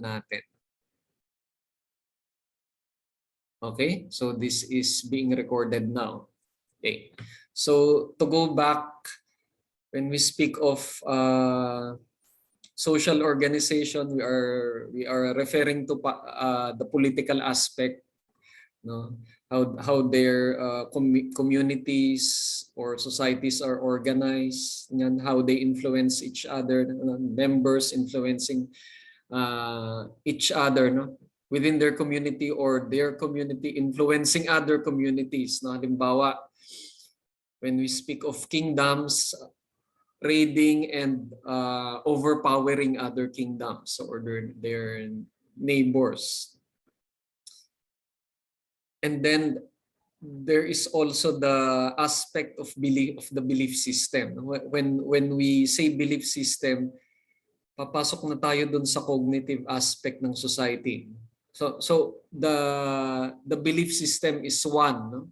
natin. Okay, so this is being recorded now. Okay, so to go back, when we speak of social organization, we are referring to the political aspect, no? How their communities or societies are organized, and how they influence each other, members influencing each other, no? Within their community, or their community influencing other communities, no? Halimbawa, when we speak of kingdoms, raiding and overpowering other kingdoms or their neighbors. And then there is also the aspect of the belief system. When we say belief system, papasok na tayo dun sa cognitive aspect ng society. So the belief system is one, no?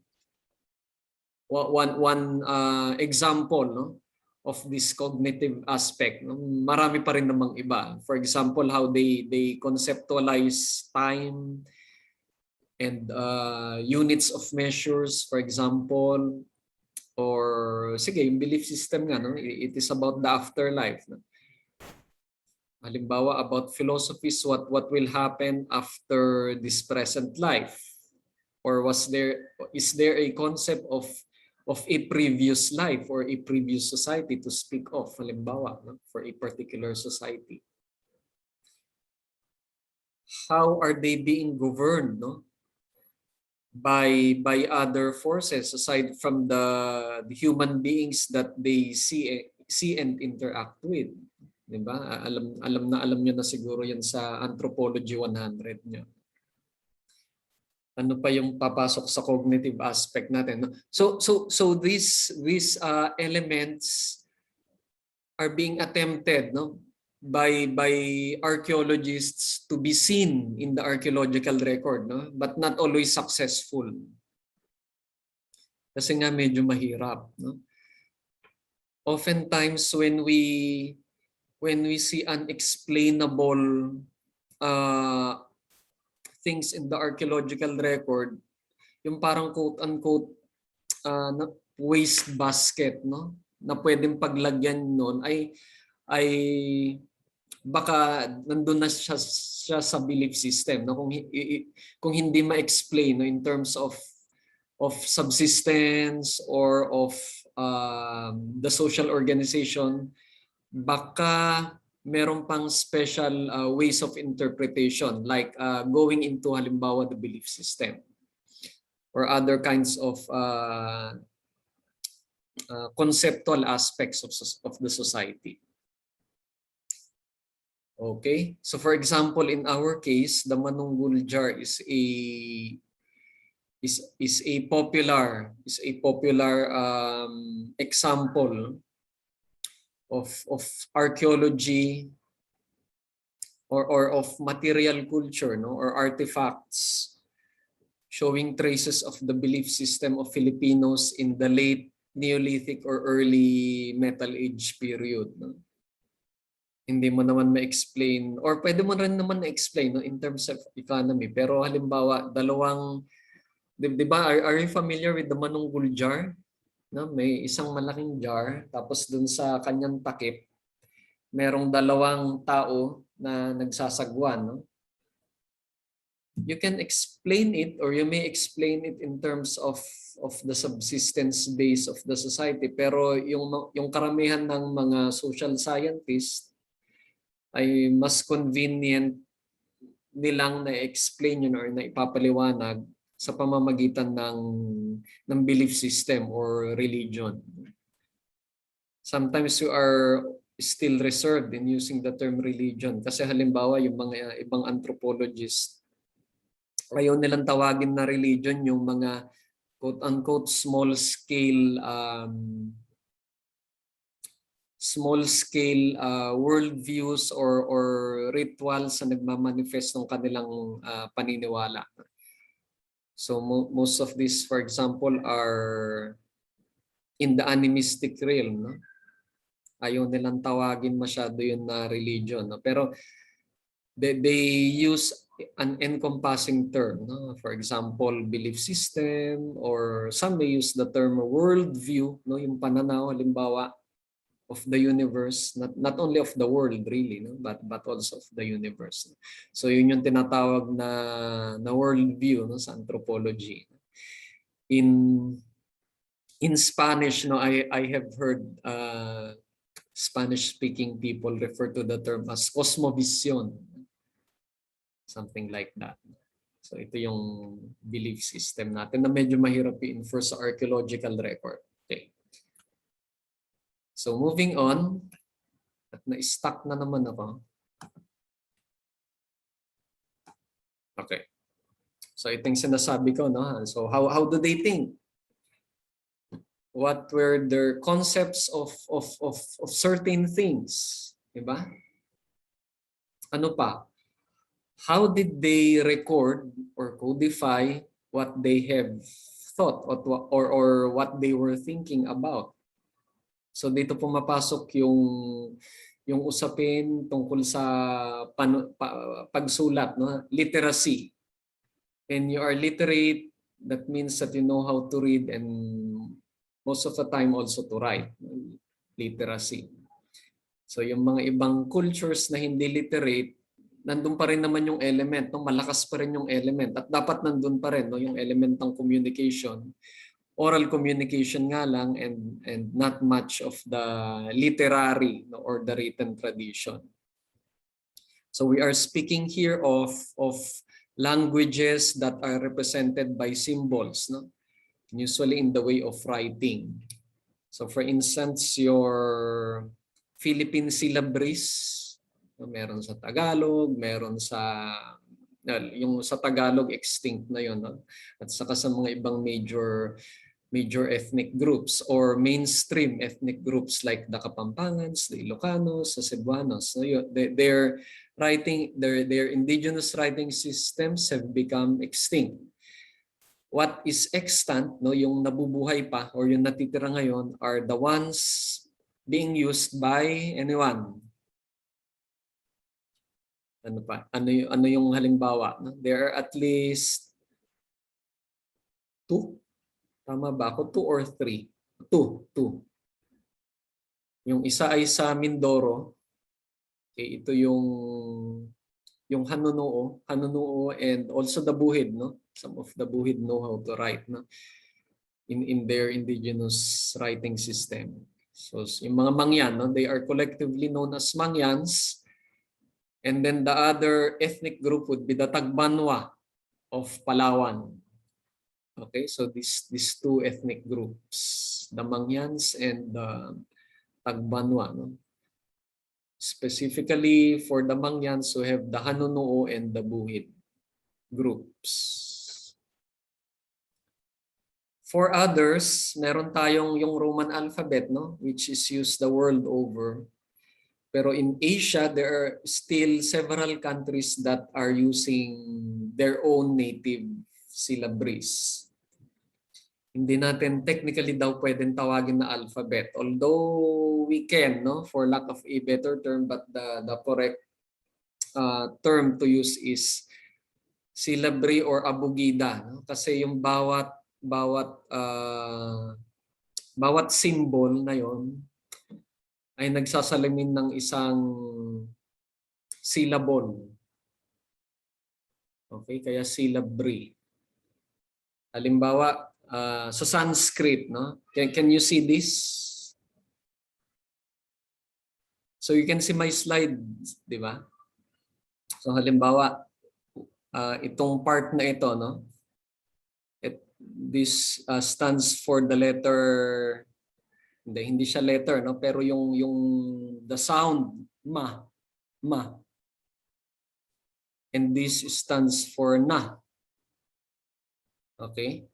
One example, no, of this cognitive aspect. No? Marami pa rin namang iba. For example, how they conceptualize time and units of measures, for example, or sige, yung belief system nga, no? It is about the afterlife. No? Halimbawa, about philosophies, what will happen after this present life? Or is there a concept of a previous life or a previous society to speak of, halimbawa, no? For a particular society? How are they being governed, no? By other forces aside from the human beings that they see and interact with? Diba? Alam niyo na siguro yan sa Anthropology 100 niyo. Ano pa yung papasok sa cognitive aspect natin, no? So these elements are being attempted, no, by archaeologists to be seen in the archaeological record, no, but not always successful. Kasi nga medyo mahirap, no? Oftentimes when we see unexplainable things in the archaeological record, yung parang quote-unquote waste basket, no, na pwedeng paglagyan nun ay baka nandun na siya sa belief system, no? Kung hindi ma-explain, no, in terms of subsistence or of the social organization, baka meron pang special ways of interpretation, like going into, halimbawa, the belief system or other kinds of conceptual aspects of the society. Okay, so for example, in our case, the Manunggul jar is a popular example of archaeology or of material culture, no, or artifacts showing traces of the belief system of Filipinos in the late Neolithic or early Metal Age period, no? Hindi mo naman ma-explain, or pwede mo rin naman na-explain, no, in terms of economy. Pero halimbawa, di ba, are you familiar with the Manunggul jar? No, may isang malaking jar, tapos dun sa kanyang takip, merong dalawang tao na nagsasagwan, no? You can explain it, or you may explain it in terms of the subsistence base of the society, pero yung karamihan ng mga social scientists ay mas convenient nilang na-explain yun or na ipapaliwanag sa pamamagitan ng belief system or religion. Sometimes you are still reserved in using the term religion kasi halimbawa yung mga ibang anthropologists, ayaw nilang tawagin na religion yung mga quote-unquote small scale worldviews or rituals na nagmamanifest ng kanilang paniniwala. So most of these, for example, are in the animistic realm, no? Ayaw nilang tawagin masyado yun na religion, no? Pero they use an encompassing term, no? For example, belief system, or some may use the term worldview, no? Yung pananaw, halimbawa, of the universe, not only of the world really, no? but also of the universe. So yun yung tinatawag na worldview, no? Sa anthropology. In Spanish, no, I have heard Spanish-speaking people refer to the term as cosmovision. Something like that. So ito yung belief system natin na medyo mahirap i-infer sa archaeological record. Okay. So moving on, at na-stuck na naman ako. Okay. So ito yung sinasabi ko, no? So how do they think? What were their concepts of certain things? Diba? Ano pa? How did they record or codify what they have thought or what they were thinking about? So dito pumapasok yung usapin tungkol sa pagsulat, no? Literacy. And you are literate, that means that you know how to read and most of the time also to write. Literacy. So yung mga ibang cultures na hindi literate, nandun pa rin naman yung element, no? Malakas pa rin yung element at dapat nandun pa rin, no? Yung element ng communication. Oral communication nga lang and not much of the literary, no? Or the written tradition. So we are speaking here of languages that are represented by symbols, no? Usually in the way of writing. So for instance, your Philippine syllabries, meron sa Tagalog, meron sa yung sa Tagalog extinct na yon, no? At saka sa mga ibang major ethnic groups or mainstream ethnic groups like the Kapampangans, the Ilocanos, the Cebuanos. So their writing, their indigenous writing systems have become extinct. What is extant, no, yung nabubuhay pa or yung natitira ngayon are the ones being used by anyone. Ano pa? Ano yung halimbawa? No? There are at least 2. Tama ba ako? 2 or 3? 2. Yung isa ay sa Mindoro. Okay, ito yung Hanunuo and also the Buhid, no? Some of the Buhid know how to write, no? In their indigenous writing system. So yung mga Mangyan, no? They are collectively known as Mangyans. And then the other ethnic group would be the Tagbanwa of Palawan. Okay, so these 2 ethnic groups, the Mangyans and the Tagbanwa. No? Specifically for the Mangyans, we have the Hanunuo and the Buhid groups. For others, meron tayong yung Roman alphabet, no, which is used the world over. Pero in Asia, there are still several countries that are using their own native syllabries. Hindi natin technically daw pwedeng tawagin na alphabet. Although we can, no, for lack of a better term, but the correct term to use is syllabary or abugida. No? Kasi yung bawat symbol na yon ay nagsasalamin ng isang syllable. Okay, kaya syllabary. Halimbawa, sa Sanskrit, no? Can you see this? So you can see my slide, di ba? So halimbawa, itong part na ito, no? This stands for the letter, hindi siya letter, no? Pero yung the sound ma. And this stands for na. Okay?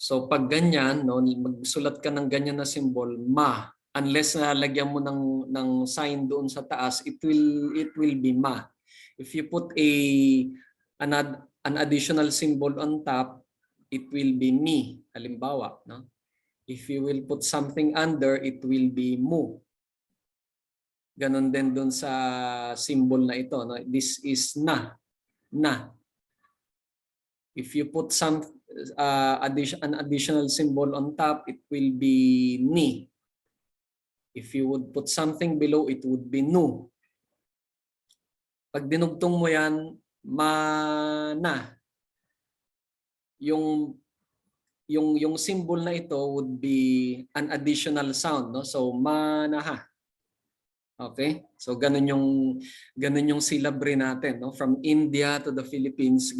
So pag ganyan, no, magsulat ka ng ganyan na symbol, ma, unless nalagyan mo ng sign doon sa taas, it will be ma. If you put an additional symbol on top, it will be mi, halimbawa, no? If you will put something under, it will be mu. Ganon din dun sa symbol na ito. No? This is na. Na. If you put some an additional symbol on top, it will be ni. If you would put something below, it would be nu. Pag dinugtong mo yan, mana. Yung symbol na ito would be an additional sound, no? So manaha. Okay? So ganun yung syllabary natin, no? From India to the Philippines,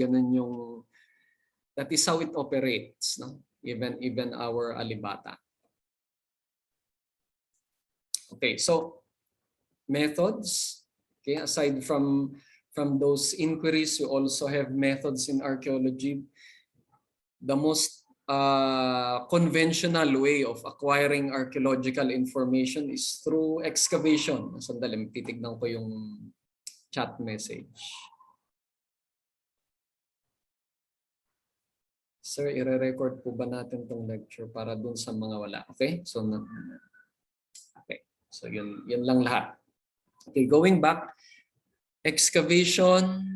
that is how it operates, no? Even our alibata. Okay, so methods. Okay, aside from those inquiries, we also have methods in archaeology. The most conventional way of acquiring archaeological information is through excavation. Sandali, titignan ko yung chat message. Sir, ire-record po ba natin tong lecture para dun sa mga wala? Okay? So, okay. So, yun lang lahat. Okay, going back, excavation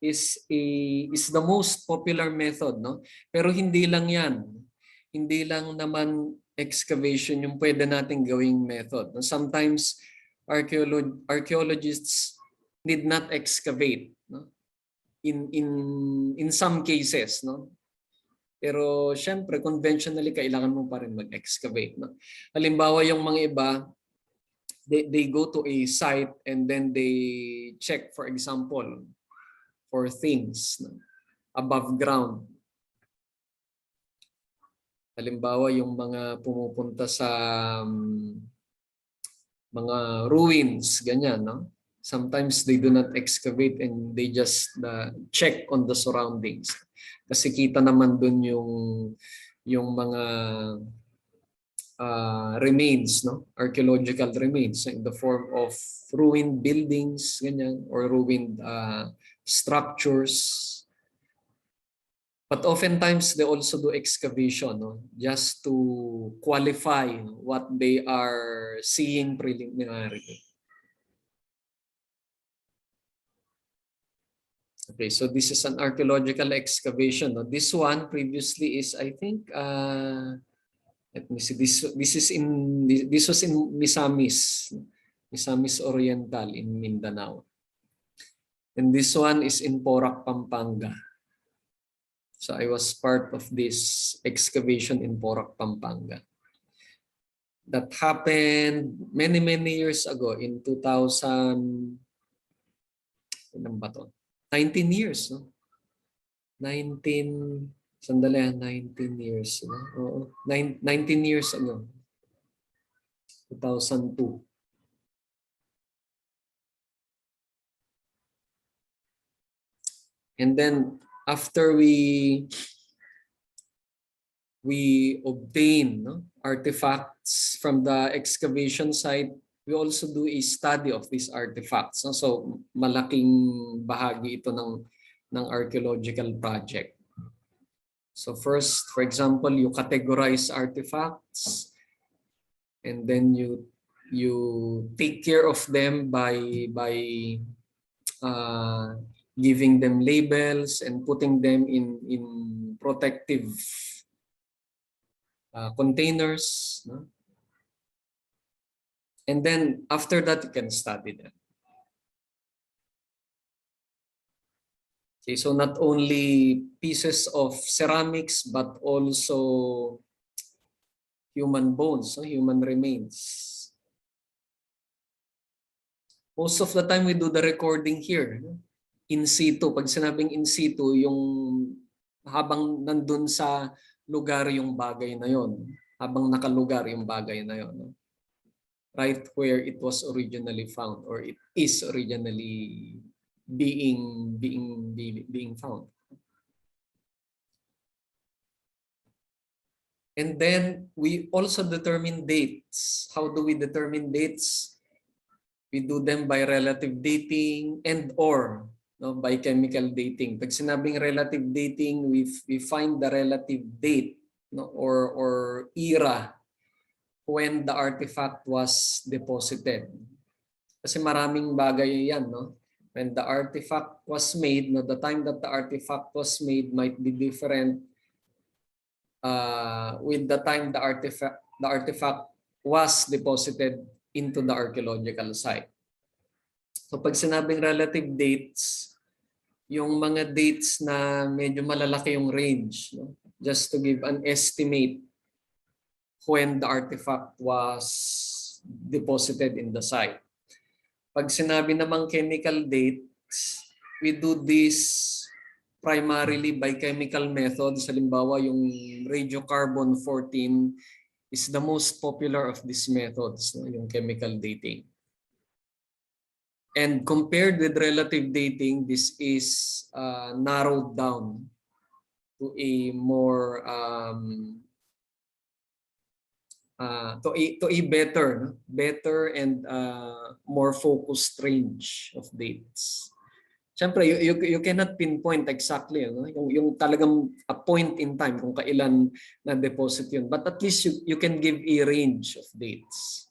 is the most popular method, no? Pero hindi lang 'yan. Hindi lang naman excavation yung pwede nating gawing method. Sometimes archaeologists need not excavate, no? In some cases, no? Pero syempre conventionally kailangan mo pa rin mag-excavate, no? Halimbawa yung mga iba, they go to a site and then they check, for example, for things, no, above ground. Halimbawa yung mga pumupunta sa mga ruins, ganyan, no? Sometimes they do not excavate and they just check on the surroundings. Kasi kita naman dun yung mga remains, no? Archaeological remains in the form of ruined buildings, ganyan, or ruined structures. But oftentimes they also do excavation, no? Just to qualify what they are seeing preliminarily. Okay, so this is an archaeological excavation. No? This one previously is, I think, let me see. This was in Misamis Oriental in Mindanao, and this one is in Porac, Pampanga. So I was part of this excavation in Porac, Pampanga. That happened many years ago in 2000. Ilan ba to? 19 years, no? 19 years, no? Oo, 19 years ago. 2002. And then after we obtain, no, artifacts from the excavation site, we also do a study of these artifacts. No? So malaking bahagi ito ng archaeological project. So first, for example, you categorize artifacts, and then you take care of them by giving them labels and putting them in protective containers, no? And then after that, you can study them. Okay, so not only pieces of ceramics, but also human bones, no? Human remains. Most of the time, we do the recording here, no? In situ. Pag sinabing in situ, yung habang nandun sa lugar yung bagay na yon, habang nakalugar yung bagay na yon, no? Right where it was originally found, or it is originally being found. And then we also determine dates. How do we determine dates? We do them by relative dating and or, no, by chemical dating. Pag sinabing relative dating, we find the relative date, no, or era when the artifact was deposited. Kasi maraming bagay yan, no? When the artifact was made, no, the time that the artifact was made might be different with the time the artifact was deposited into the archaeological site. So pag sinabing relative dates, yung mga dates na medyo malalaki yung range, no? Just to give an estimate when the artifact was deposited in the site. Pag sinabi namang chemical dates, we do this primarily by chemical methods. Halimbawa, yung radiocarbon 14 is the most popular of these methods, no? Yung chemical dating. And compared with relative dating, this is narrowed down to a more to a better and more focused range of dates. Siyempre, you cannot pinpoint exactly, no? Yung talagang a point in time kung kailan na deposit yun. But at least you can give a range of dates.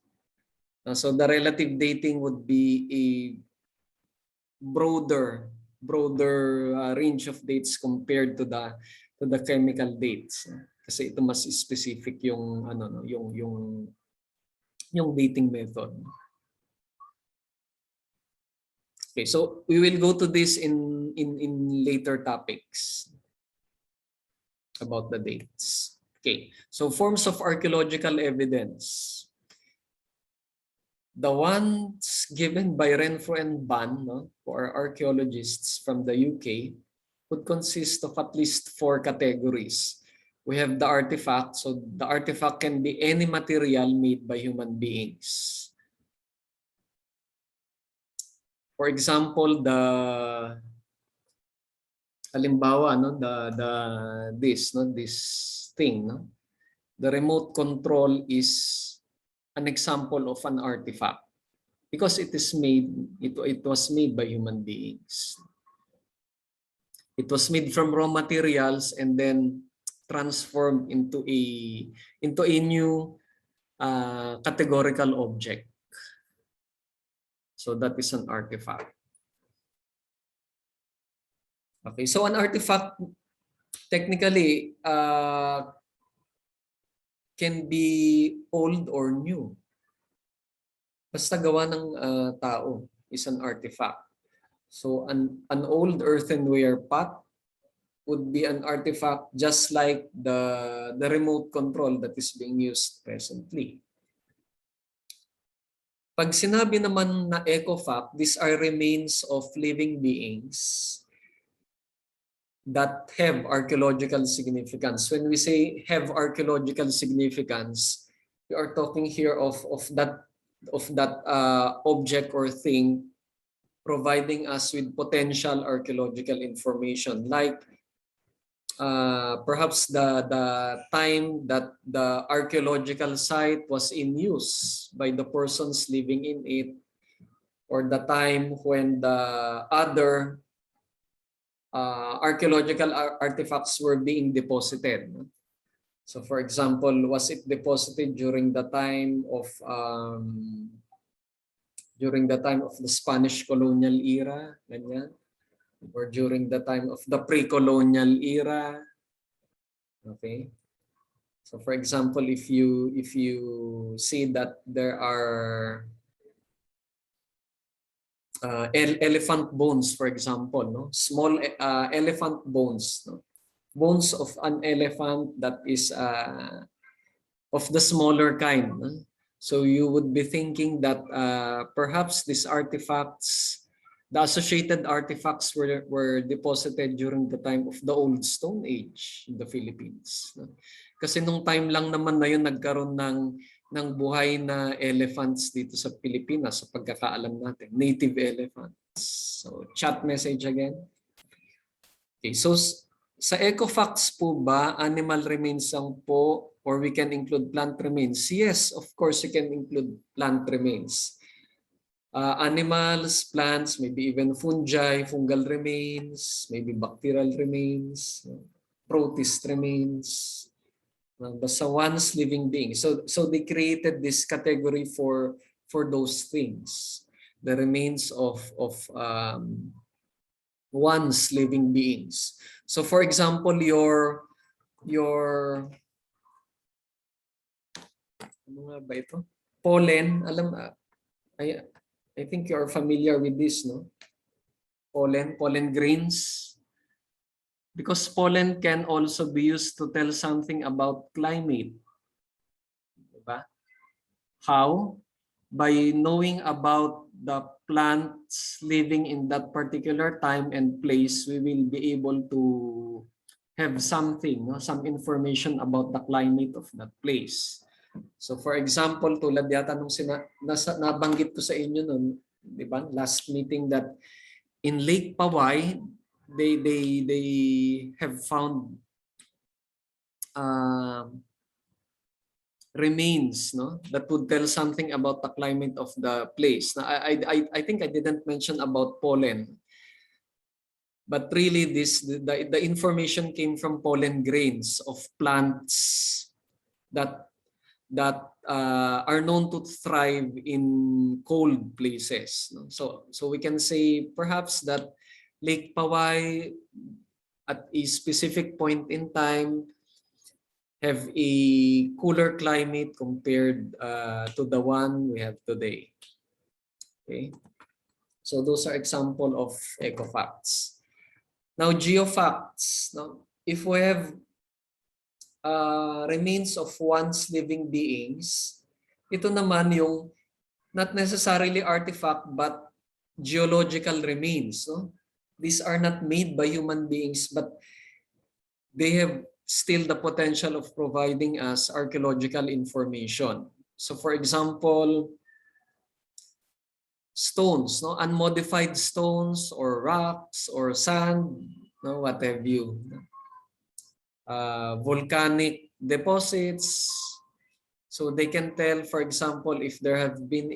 So the relative dating would be a broader range of dates compared to the chemical dates. Kasi ito mas specific yung yung dating method. Okay, so we will go to this in later topics about the dates. Okay, so forms of archaeological evidence. The ones given by Renfro and Ban, no, for archaeologists from the UK would consist of at least 4 categories. We have the artifact. So the artifact can be any material made by human beings. For example, halimbawa, no, this thing, no, the remote control is an example of an artifact because it was made by human beings. It was made from raw materials and then transformed into a new categorical object. So that is an artifact. Okay, so an artifact technically can be old or new. Basta gawa ng tao is an artifact. So an old earthenware pot would be an artifact just like the remote control that is being used presently. Pag sinabi naman na ecofact, these are remains of living beings that have archaeological significance. When we say have archaeological significance, we are talking here of that object or thing providing us with potential archaeological information, like perhaps the time that the archaeological site was in use by the persons living in it, or the time when the other archaeological artifacts were being deposited. So for example, was it deposited during the time of the Spanish colonial era, ganyan? Or during the time of the pre-colonial era. Okay. So for example, if you see that there are elephant bones, for example, no, small elephant bones, no, bones of an elephant that is of the smaller kind. No? So you would be thinking that perhaps these artifacts, the associated artifacts were deposited during the time of the Old Stone Age in the Philippines. Kasi nung time lang naman na yun nagkaroon ng buhay na elephants dito sa Pilipinas sa pagkakaalam natin, native elephants. So chat message again. Okay, so sa ecofacts po ba, animal remains lang po or we can include plant remains? Yes, of course you can include plant remains. Animals, plants, maybe even fungi, fungal remains, maybe bacterial remains, protist remains. Basta once living being. So they created this category for those things, the remains of once living beings. So for example, your ano nga ba ito? Pollen, I think you are familiar with this, no? Pollen grains. Because pollen can also be used to tell something about climate. Diba? How? By knowing about the plants living in that particular time and place, we will be able to have something, no? Some information about the climate of that place. So for example, tulad yata nung nabanggit ko sa inyo nun, di ba? Last meeting, that in Lake Paway, they have found remains, no, that would tell something about the climate of the place. Now, I think I didn't mention about pollen, but really the information came from pollen grains of plants that are known to thrive in cold places. No? So we can say perhaps that Lake Paway at a specific point in time have a cooler climate compared to the one we have today. Okay, so those are example of ecofacts. Now geofacts. No? If we have remains of once living beings, ito naman yung not necessarily artifact but geological remains. No? These are not made by human beings, but they have still the potential of providing us archaeological information. So for example, stones, no, unmodified stones or rocks or sand, no, what have you. Volcanic deposits. So they can tell, for example, if there has been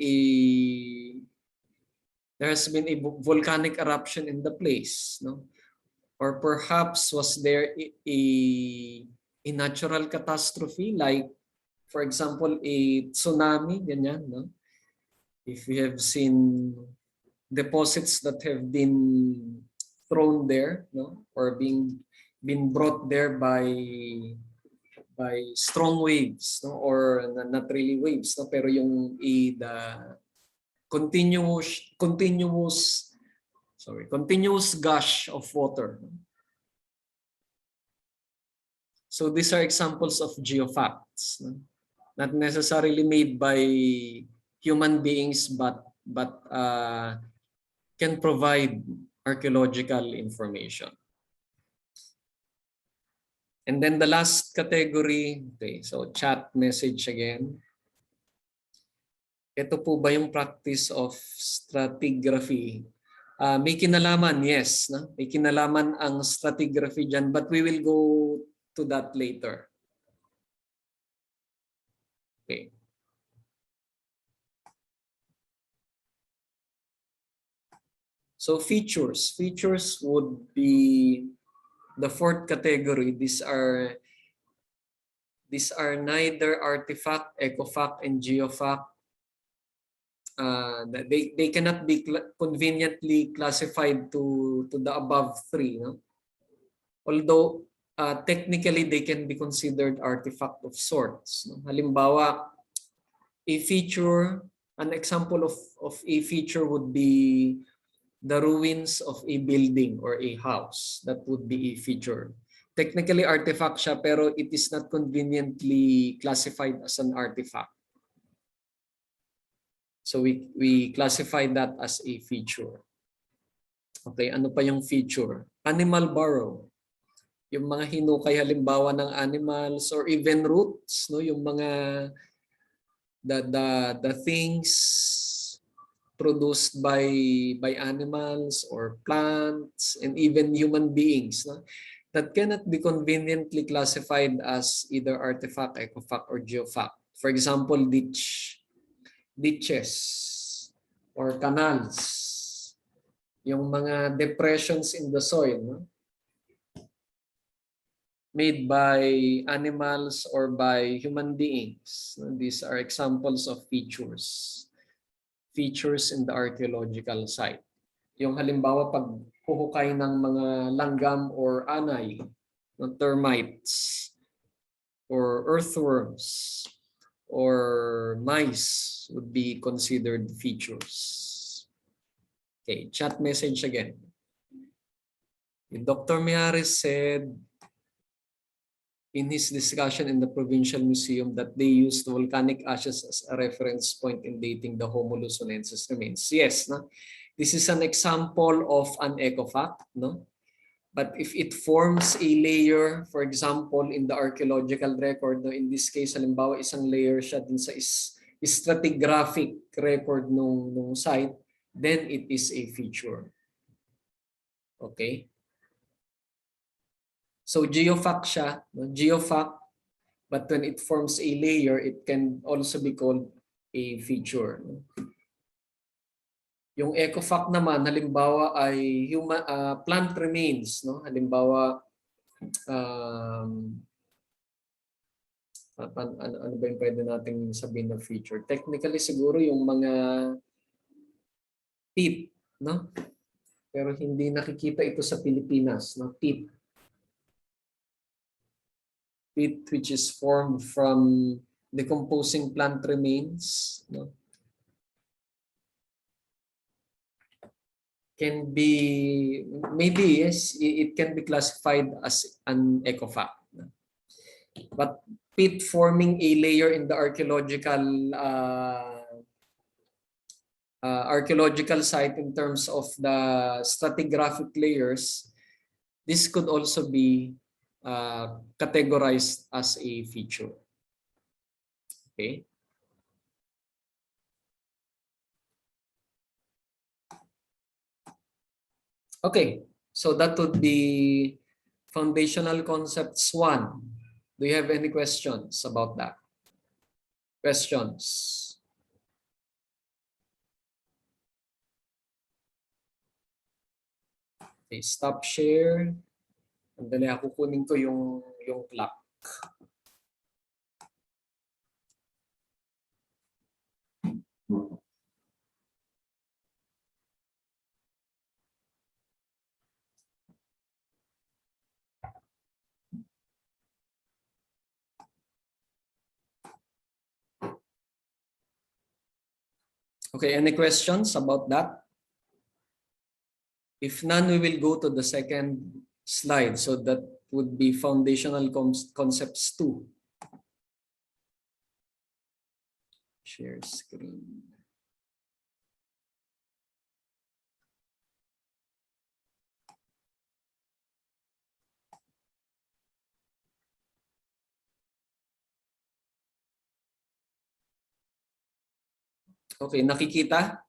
a volcanic eruption in the place, no? Or perhaps was there a natural catastrophe, like for example a tsunami, ganyan, no? If we have seen deposits that have been thrown there, no, or been brought there by strong waves, no, or not really waves, no, pero yung the continuous gush of water. So these are examples of geofacts, no? Not necessarily made by human beings, but can provide archaeological information. And then the last category, okay, so chat message again. Ito po ba yung practice of stratigraphy? May kinalaman, yes. No? May kinalaman ang stratigraphy dyan, but we will go to that later. Okay. So features. Features would be the fourth category. These are neither artifact, ecofact, and geofact. They cannot be conveniently classified to the above three, no? Although technically they can be considered artifact of sorts, no? Halimbawa, a feature, an example of a feature would be the ruins of a building or a house. That would be a feature. Technically artifact siya, pero it is not conveniently classified as an artifact. So we classify that as a feature. Okay, ano pa yung feature? Animal burrow. Yung mga hinukay halimbawa ng animals, or even roots, no, yung mga the things produced by animals or plants and even human beings, no, that cannot be conveniently classified as either artifact, ecofact, or geofact. For example, ditches or canals, yung mga depressions in the soil, no? made by animals or by human beings. These are examples of features. Features in the archaeological site. Yung halimbawa pag huhukay ng mga langgam or anay, ng termites, or earthworms, or mice would be considered features. Okay, chat message again. Dr. Miares said in his discussion in the Provincial Museum that they used volcanic ashes as a reference point in dating the Homo luzonensis remains. Yes, no? This is an example of an ecofact, no? But if it forms a layer, for example, in the archaeological record, no, in this case, halimbawa, isang layer siya dun sa stratigraphic record nung site, then it is a feature. Okay? So geofact siya, no? Geofact, but when it forms a layer, it can also be called a feature. No? Yung ecofact naman, halimbawa ay human, plant remains, no? Halimbawa, ano ba yung pwede nating sabihin na feature? Technically siguro yung mga teeth, no? Pero hindi nakikita ito sa Pilipinas, no? Teeth. Teeth which is formed from decomposing plant remains, no? Can be, maybe yes, it can be classified as an ecofact. But pit forming a layer in the archaeological site in terms of the stratigraphic layers, this could also be categorized as a feature. Okay. Okay, so that would be foundational concepts 1. Do you have any questions about that? Questions? Okay, stop share. Andali ako kunin ko yung clock. Okay, any questions about that? If none, we will go to the second slide. So that would be foundational concepts 2. Share screen. Okay, nakikita?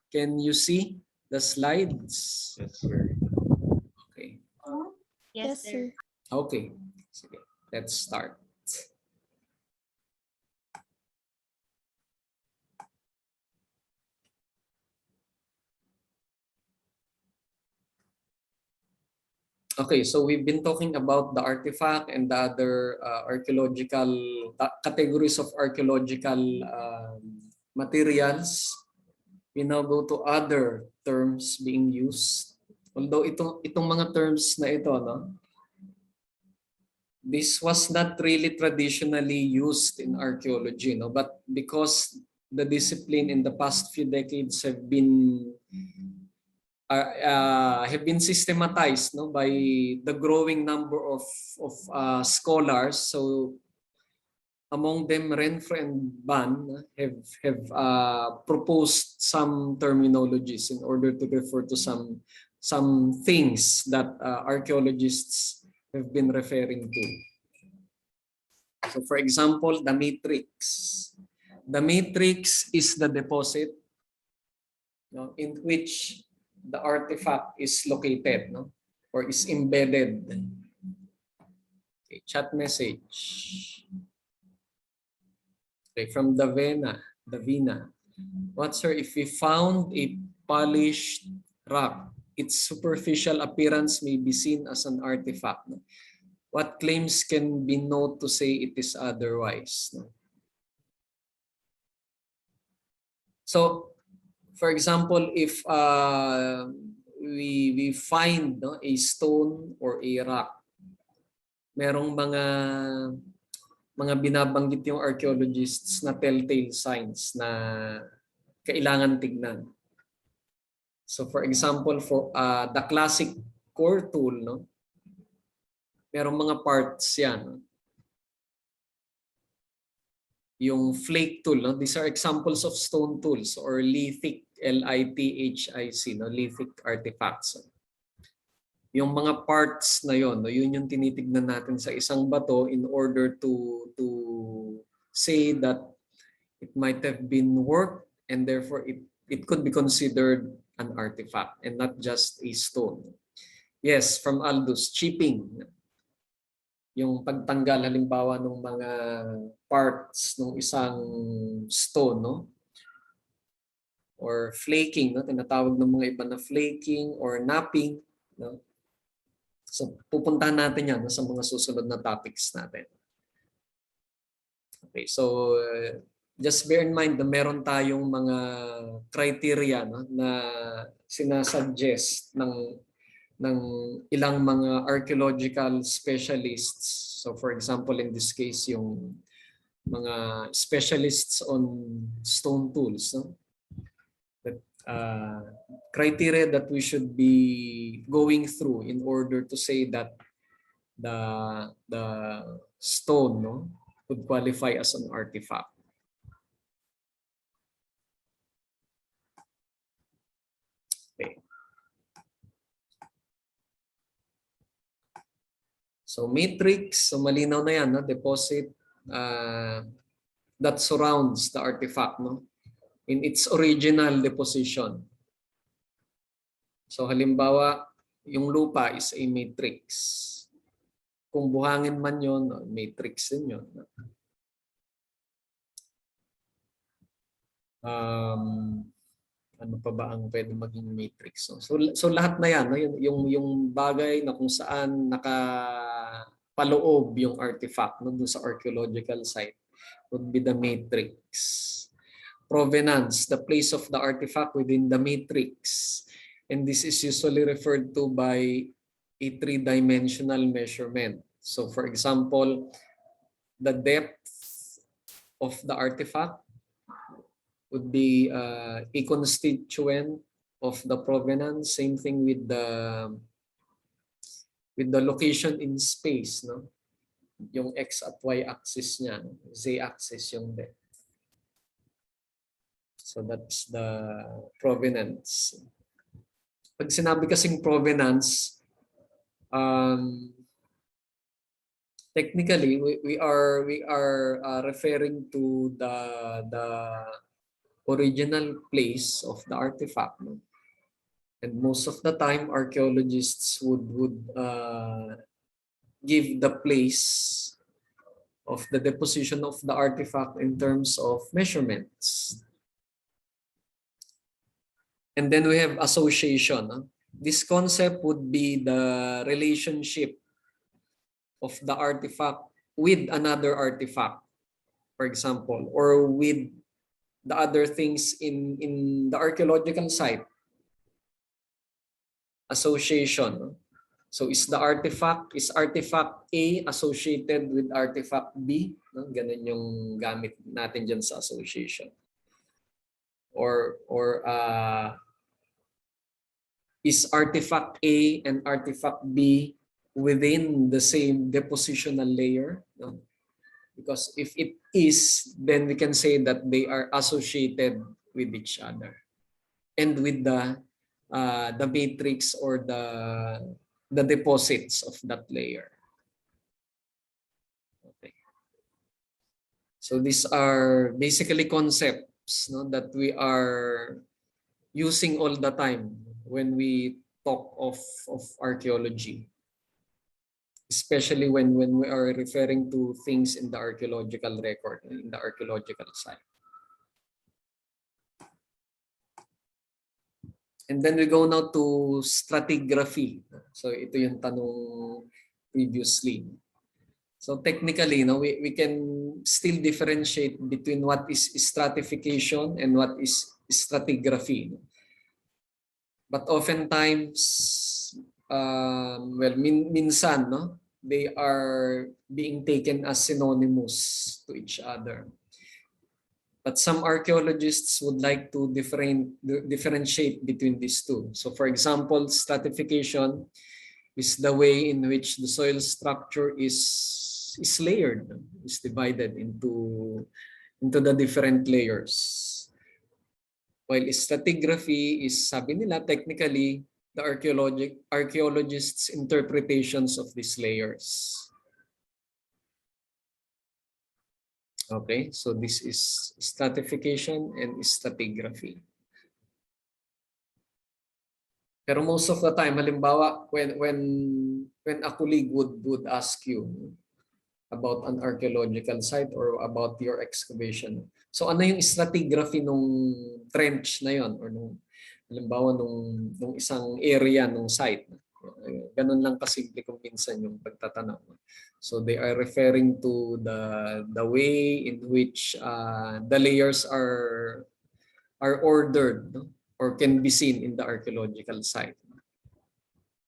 Can you see the slides? Yes, sir. Okay. Yes, sir. Okay. Sige, let's start. Okay, so we've been talking about the artifact and the other archaeological categories of archaeological materials. We now go to other terms being used. Although itong mga terms na ito, no, this was not really traditionally used in archaeology, no, but because the discipline in the past few decades have been systematized, no, by the growing number of scholars. So among them, Renfro and Ban have proposed some terminologies in order to refer to some things that archaeologists have been referring to. So for example, the matrix. The matrix is the deposit, no, in which the artifact is located, no, or is embedded. Okay, chat message. Okay, from Davina. What, sir, if we found a polished rock, its superficial appearance may be seen as an artifact. No? What claims can be known to say it is otherwise? No? So, for example, if we find a stone or a rock, merong mga binabanggit yung archaeologists na telltale signs na kailangan tignan. So for example, for the classic core tool, no, merong mga parts yan. No? Yung flake tool, no? These are examples of stone tools or lithic, L-I-T-H-I-C, no? Lithic artifacts. Yung mga parts na yon, no? Yun yung tinitignan natin sa isang bato in order to say that it might have been worked and therefore it could be considered an artifact and not just a stone. Yes, from Aldous, chipping. Yung pagtanggal halimbawa ng mga parts ng isang stone, no? Or flaking, no? Tinatawag ng mga iba na flaking or napping, no? So pupuntahan natin yan, no, sa mga susunod na topics natin. Okay, so just bear in mind na meron tayong mga criteria, no, na sinasuggest ng ilang mga archaeological specialists. So for example, in this case, yung mga specialists on stone tools, no? That, criteria that we should be going through in order to say that the stone, no, could qualify as an artifact. Okay. So matrix, so malinaw na yan, no? Deposit that surrounds the artifact, no? In its original deposition. So halimbawa, yung lupa is a matrix. Kung buhangin man yun, matrix din yun. Ano pa ba ang pwede maging matrix? So lahat na yan, no? yung bagay na kung saan nakapaloob yung artifact, no, dun sa archaeological site would be the matrix. Provenance, the place of the artifact within the matrix. And this is usually referred to by a three-dimensional measurement. So for example, the depth of the artifact would be a constituent of the provenance. Same thing with the location in space, no? Yung x at y axis niya, z axis yung depth. So that's the provenance. Pag sinabi kasing provenance, technically we are referring to the original place of the artifact, no? And most of the time archaeologists would give the place of the deposition of the artifact in terms of measurements. And then we have association, no? This concept would be the relationship of the artifact with another artifact, for example, or with the other things in the archaeological site. Association, no? So is artifact A associated with artifact B? No? Ganun yung gamit natin dyan sa association. Or is artifact A and artifact B within the same depositional layer? No? Because if it is, then we can say that they are associated with each other and with the matrix or the deposits of that layer. Okay. So these are basically concepts, no, that we are using all the time when we talk of archaeology, especially when we are referring to things in the archaeological record, in the archaeological site. And then we go now to stratigraphy. So ito yung tanong previously. So technically, no, we can still differentiate between what is stratification and what is stratigraphy. But oftentimes, well, minsan, no, they are being taken as synonymous to each other. But some archaeologists would like to differentiate between these two. So for example, stratification is the way in which the soil structure is layered, is divided into the different layers. While stratigraphy is, sabi nila, technically the archaeologists' interpretations of these layers. Okay, so this is stratification and stratigraphy. Pero most of the time, halimbawa, when a colleague would ask you about an archaeological site or about your excavation, so ano yung stratigraphy nung trench na yon, or nung halimbawa nung isang area nung site? Ganun lang kasimple kung minsan yung pagtatanong. So they are referring to the way in which the layers are ordered, no? Or can be seen in the archaeological site.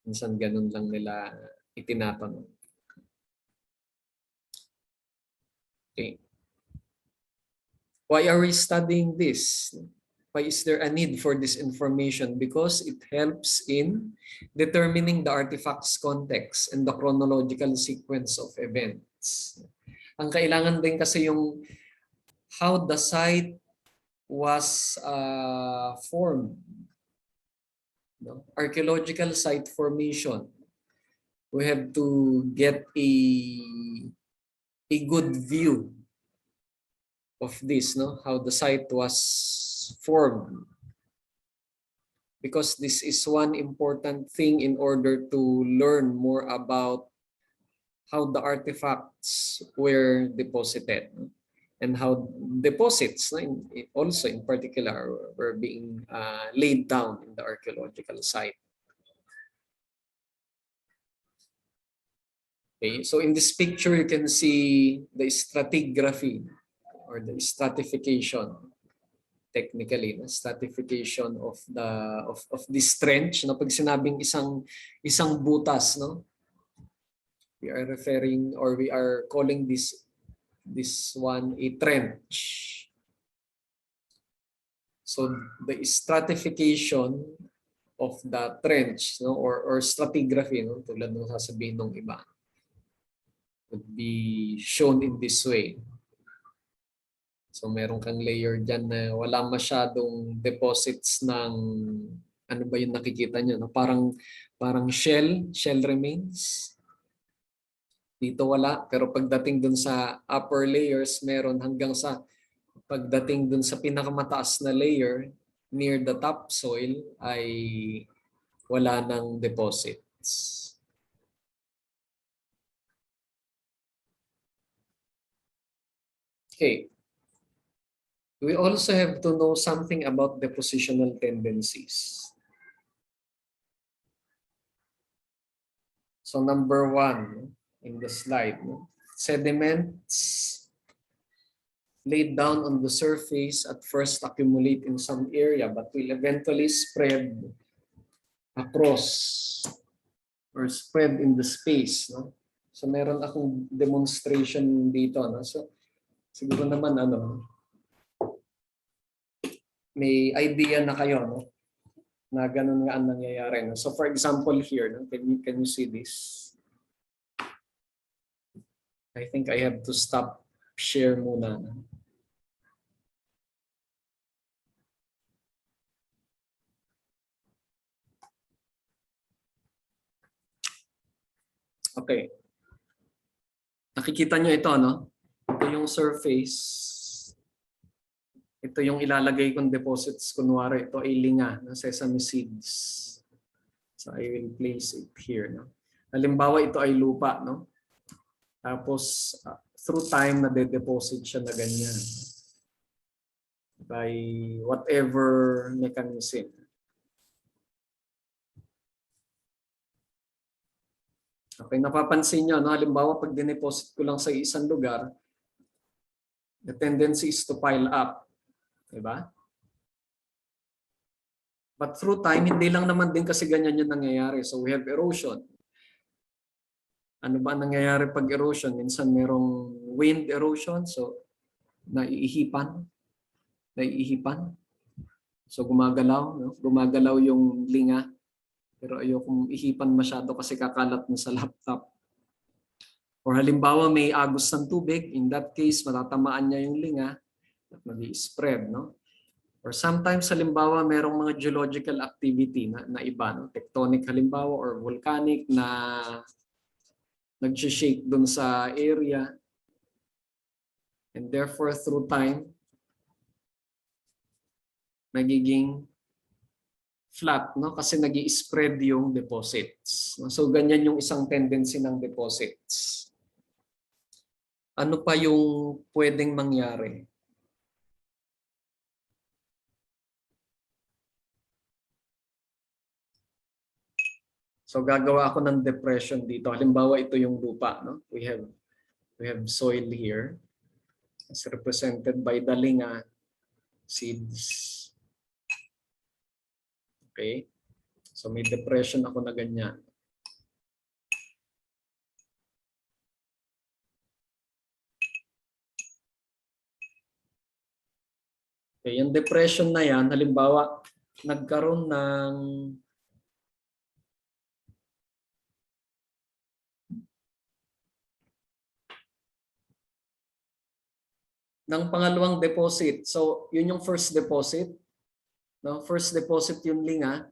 Minsan ganun lang nila itinatanong. Okay. Why are we studying this? Why is there a need for this information? Because it helps in determining the artifact's context and the chronological sequence of events. Ang kailangan din kasi yung how the site was formed. No? Archaeological site formation. We have to get a good view of this, no? How the site was formed. Because this is one important thing in order to learn more about how the artifacts were deposited, no? And how deposits, no, also in particular, were being laid down in the archaeological site. Okay, so in this picture, you can see the stratigraphy or the stratification, technically, the stratification of this trench. No, pag sinabing isang butas, no, we are referring, or we are calling this one a trench. So the stratification of the trench, no, or stratigraphy, no, tulad ng sasabihin ng iba, would be shown in this way. So meron kang layer dyan na wala masyadong deposits ng, ano ba yung nakikita nyo? No? Parang shell remains. Dito wala, pero pagdating dun sa upper layers, meron hanggang sa pagdating dun sa pinakamataas na layer, near the topsoil, ay wala ng deposits. Okay. We also have to know something about depositional tendencies. So number 1 in the slide, sediments laid down on the surface at first accumulate in some area but will eventually spread across or spread in the space. No? So meron akong demonstration dito. No? So siguro naman may idea na kayo, no? Na ganun nga ang nangyayari. No? So for example here, no? Can you see this? I think I have to stop share muna. No? Okay. Nakikita nyo ito, no? Ito yung surface. Ito yung ilalagay kong deposits. Kunwari, ito ay linga na sesame seeds. So I will place it here. No? Halimbawa, ito ay lupa. No? Tapos, through time, nade-deposit siya na ganyan. By whatever mechanism. Okay, napapansin nyo, no? Halimbawa, pag dineposit ko lang sa isang lugar, the tendency is to pile up. Diba? But through time, hindi lang naman din kasi ganyan yung nangyayari. So we have erosion. Ano ba ang nangyayari pag erosion? Minsan merong wind erosion. So naiihipan. So gumagalaw. No? Gumagalaw yung linga. Pero ayokong ihipan masyado kasi kakalat mo sa laptop. Or halimbawa may agos ng tubig. In that case, matatamaan niya yung linga at mag-i-spread. No? Or sometimes halimbawa merong mga geological activity na iba. No? Tectonic halimbawa or volcanic na nag-shake dun sa area. And therefore, through time, nagiging flat, no? Kasi nag-i-spread yung deposits. So, ganyan yung isang tendency ng deposits. Ano pa yung pwedeng mangyari? So, gagawa ako ng depression dito. Halimbawa, ito yung lupa, no? We have soil here. It's represented by the linga seeds. Okay? So may depression ako na ganyan. Okay, yung depression na yan, halimbawa, nagkaroon ng pangalawang deposit. So, yun yung first deposit. No? First deposit yung linga.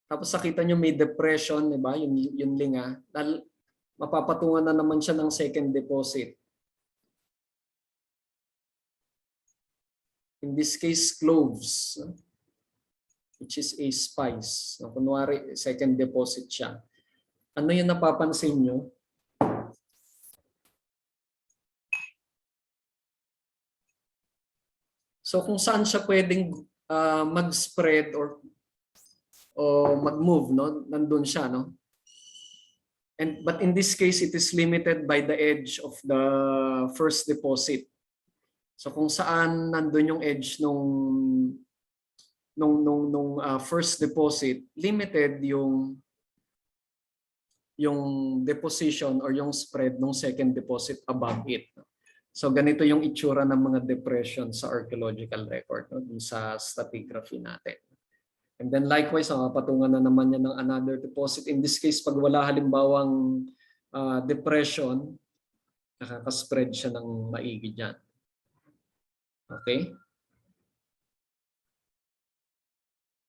Tapos nakita nyo may depression, di ba? Yung linga. Dahil mapapatungan na naman siya ng second deposit. In this case, cloves, no? Which is a spice. So, kunwari, second deposit siya. Ano yung napapansin nyo? So kung saan siya pwedeng mag-spread or mag-move, no? Nandun siya, no? But in this case, it is limited by the edge of the first deposit. So kung saan nandun yung edge nung first deposit, limited yung deposition or yung spread ng second deposit above it. So ganito yung itsura ng mga depression sa archaeological record, no? Sa stratigraphy natin. And then likewise, patungan na naman yan ng another deposit. In this case, pag wala halimbawang depression, nakaka-spread siya ng maigi dyan. Okay?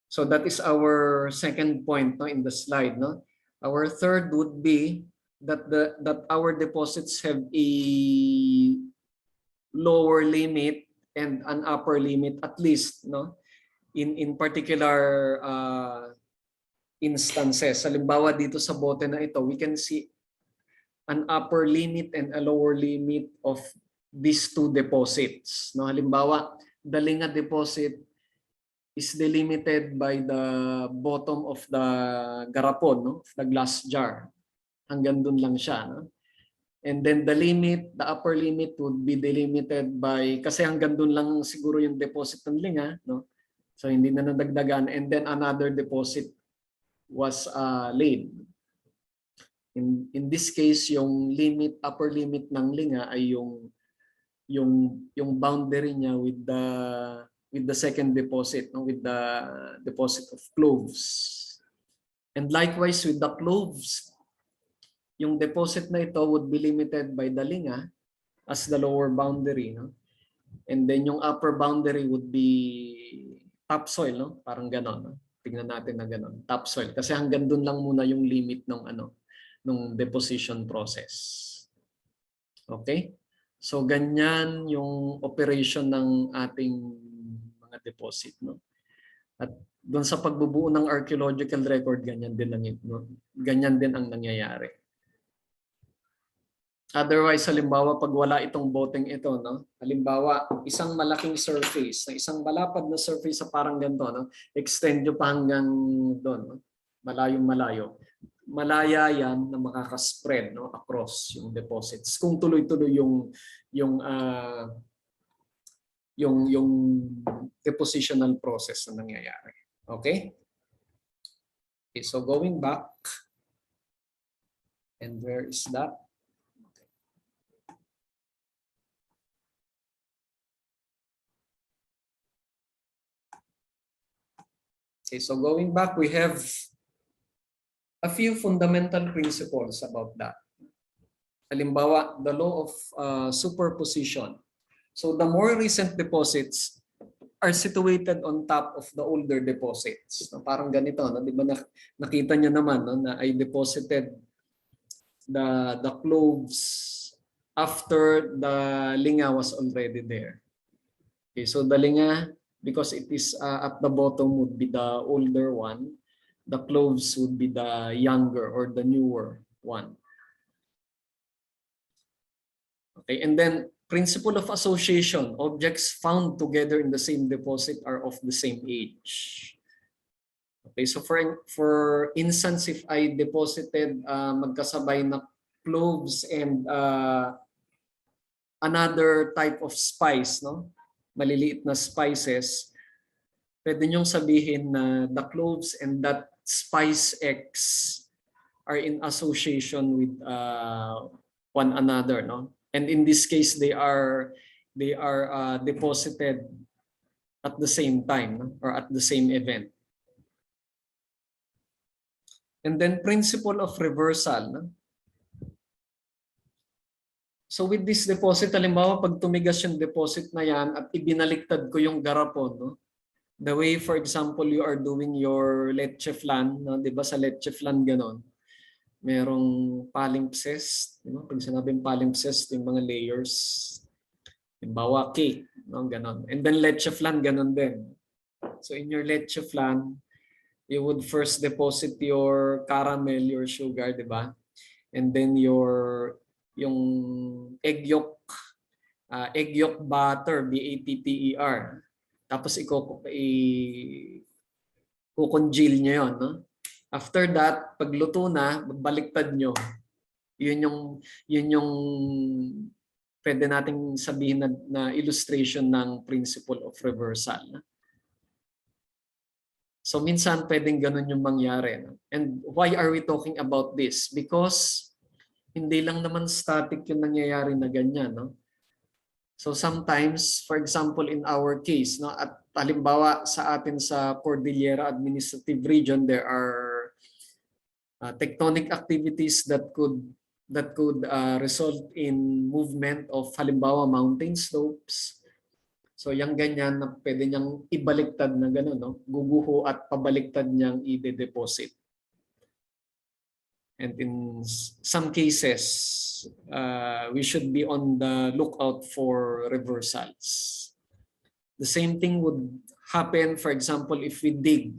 So that is our second point, no, in the slide. No? Our third would be that our deposits have a lower limit and an upper limit at least, no, in particular instances. Halimbawa dito sa bote na ito, we can see an upper limit and a lower limit of these two deposits, no. Halimbawa, the linga deposit is delimited by the bottom of the garapon, no, the glass jar. Hanggang dun lang siya, no. And then the limit, the upper limit would be delimited by, kasi hanggang doon lang siguro yung deposit ng linga, no? So hindi na nadagdagan. And then another deposit was laid. In this case, yung limit, upper limit ng linga ay yung boundary niya with the second deposit, no? With the deposit of cloves. And likewise with the cloves, yung deposit na ito would be limited by the linga as the lower boundary, no? And then yung upper boundary would be topsoil, no? Parang ganon, no? Tingnan natin na ganon, topsoil. Kasi hanggang dun lang muna yung limit ng nung deposition process. Okay? So ganyan yung operation ng ating mga deposit, no? At doon sa pagbubuo ng archaeological record, ganyan din ang nangyayari. Otherwise, halimbawa, pag wala itong boteng ito, no? Halimbawa, isang malaking surface, isang malapad na surface sa parang ganito, no? Extend nyo pa hanggang doon, no? Malayong malayo. malaya yan na makaka-spread, no, across yung deposits. Kung tuloy-tuloy yung depositional process na nangyayari. Okay? Okay, so going back, and where is that? Okay, so going back, we have a few fundamental principles about that. Halimbawa, the law of superposition. So the more recent deposits are situated on top of the older deposits. No, parang ganito, no? Di ba nakita niyo naman, no, na I deposited the cloves after the linga was already there. Okay, so the linga, because it is at the bottom, would be the older one. The cloves would be the younger or the newer one. Okay, and then principle of association. Objects found together in the same deposit are of the same age. Okay, so for instance, if I deposited magkasabay na cloves and another type of spice, no? Maliliit na spices, pwede niyong sabihin na the cloves and that spice X are in association with one another, no? And in this case, they are deposited at the same time, no? Or at the same event. And then principle of reversal. No? So with this deposit, halimbawa pag tumigas yung deposit na yan at ibinaliktad ko yung garapon, no? The way, for example, you are doing your leche flan, no? Di ba sa leche flan ganon? Merong palimpsest, you know? Pag sinabing palimpsest, yung mga layers, halimbawa cake, no? Ganon. And then leche flan, ganon din. So in your leche flan, you would first deposit your caramel, your sugar, di ba? And then yung egg yolk butter, BATTER. Tapos i-congeal nyo yun, no? After that, pagluto na, baliktad nyo. Yun yung pwede nating sabihin na illustration ng principle of reversal. So minsan pwedeng ganun yung mangyari. No? And why are we talking about this? Because hindi lang naman static yung nangyayari na ganyan. No? So sometimes, for example, in our case, no, at halimbawa sa atin sa Cordillera Administrative Region, there are tectonic activities that could result in movement of halimbawa mountain slopes. So yung ganyan na pwede niyang ibaliktad na gano'n, no? Guguho at pabaliktad niyang i-deposit. And in some cases, we should be on the lookout for reversals. The same thing would happen, for example, if we dig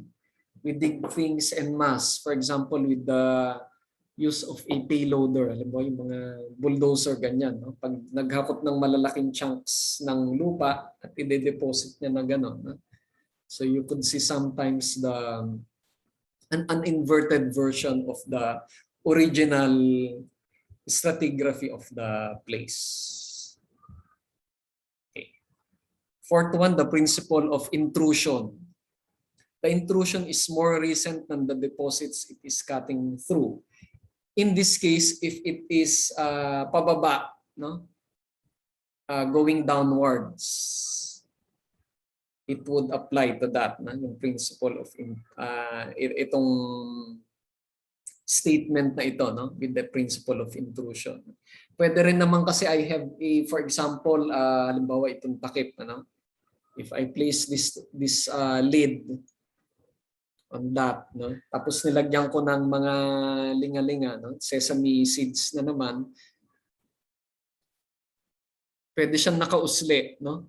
things en masse, for example, with the use of a payloader, alam mo yung mga bulldozer ganyan, no? Pag naghakot ng malalaking chunks ng lupa at i-deposit niya na gano'n, no? So you could see sometimes an inverted version of the original stratigraphy of the place. Okay. Fourth one, the principle of intrusion. The intrusion is more recent than the deposits it is cutting through. In this case, if it is pababa, no, going downwards, it would apply to that, no, yung principle of itong statement na ito, no, with the principle of intrusion. Pwede rin naman kasi I have for example, halimbawa itong takip, ano, if I place this lid on that, no? Tapos nilagyan ko ng mga linga-linga, no? Sesame seeds na naman. Pwede siyang nakausli, no?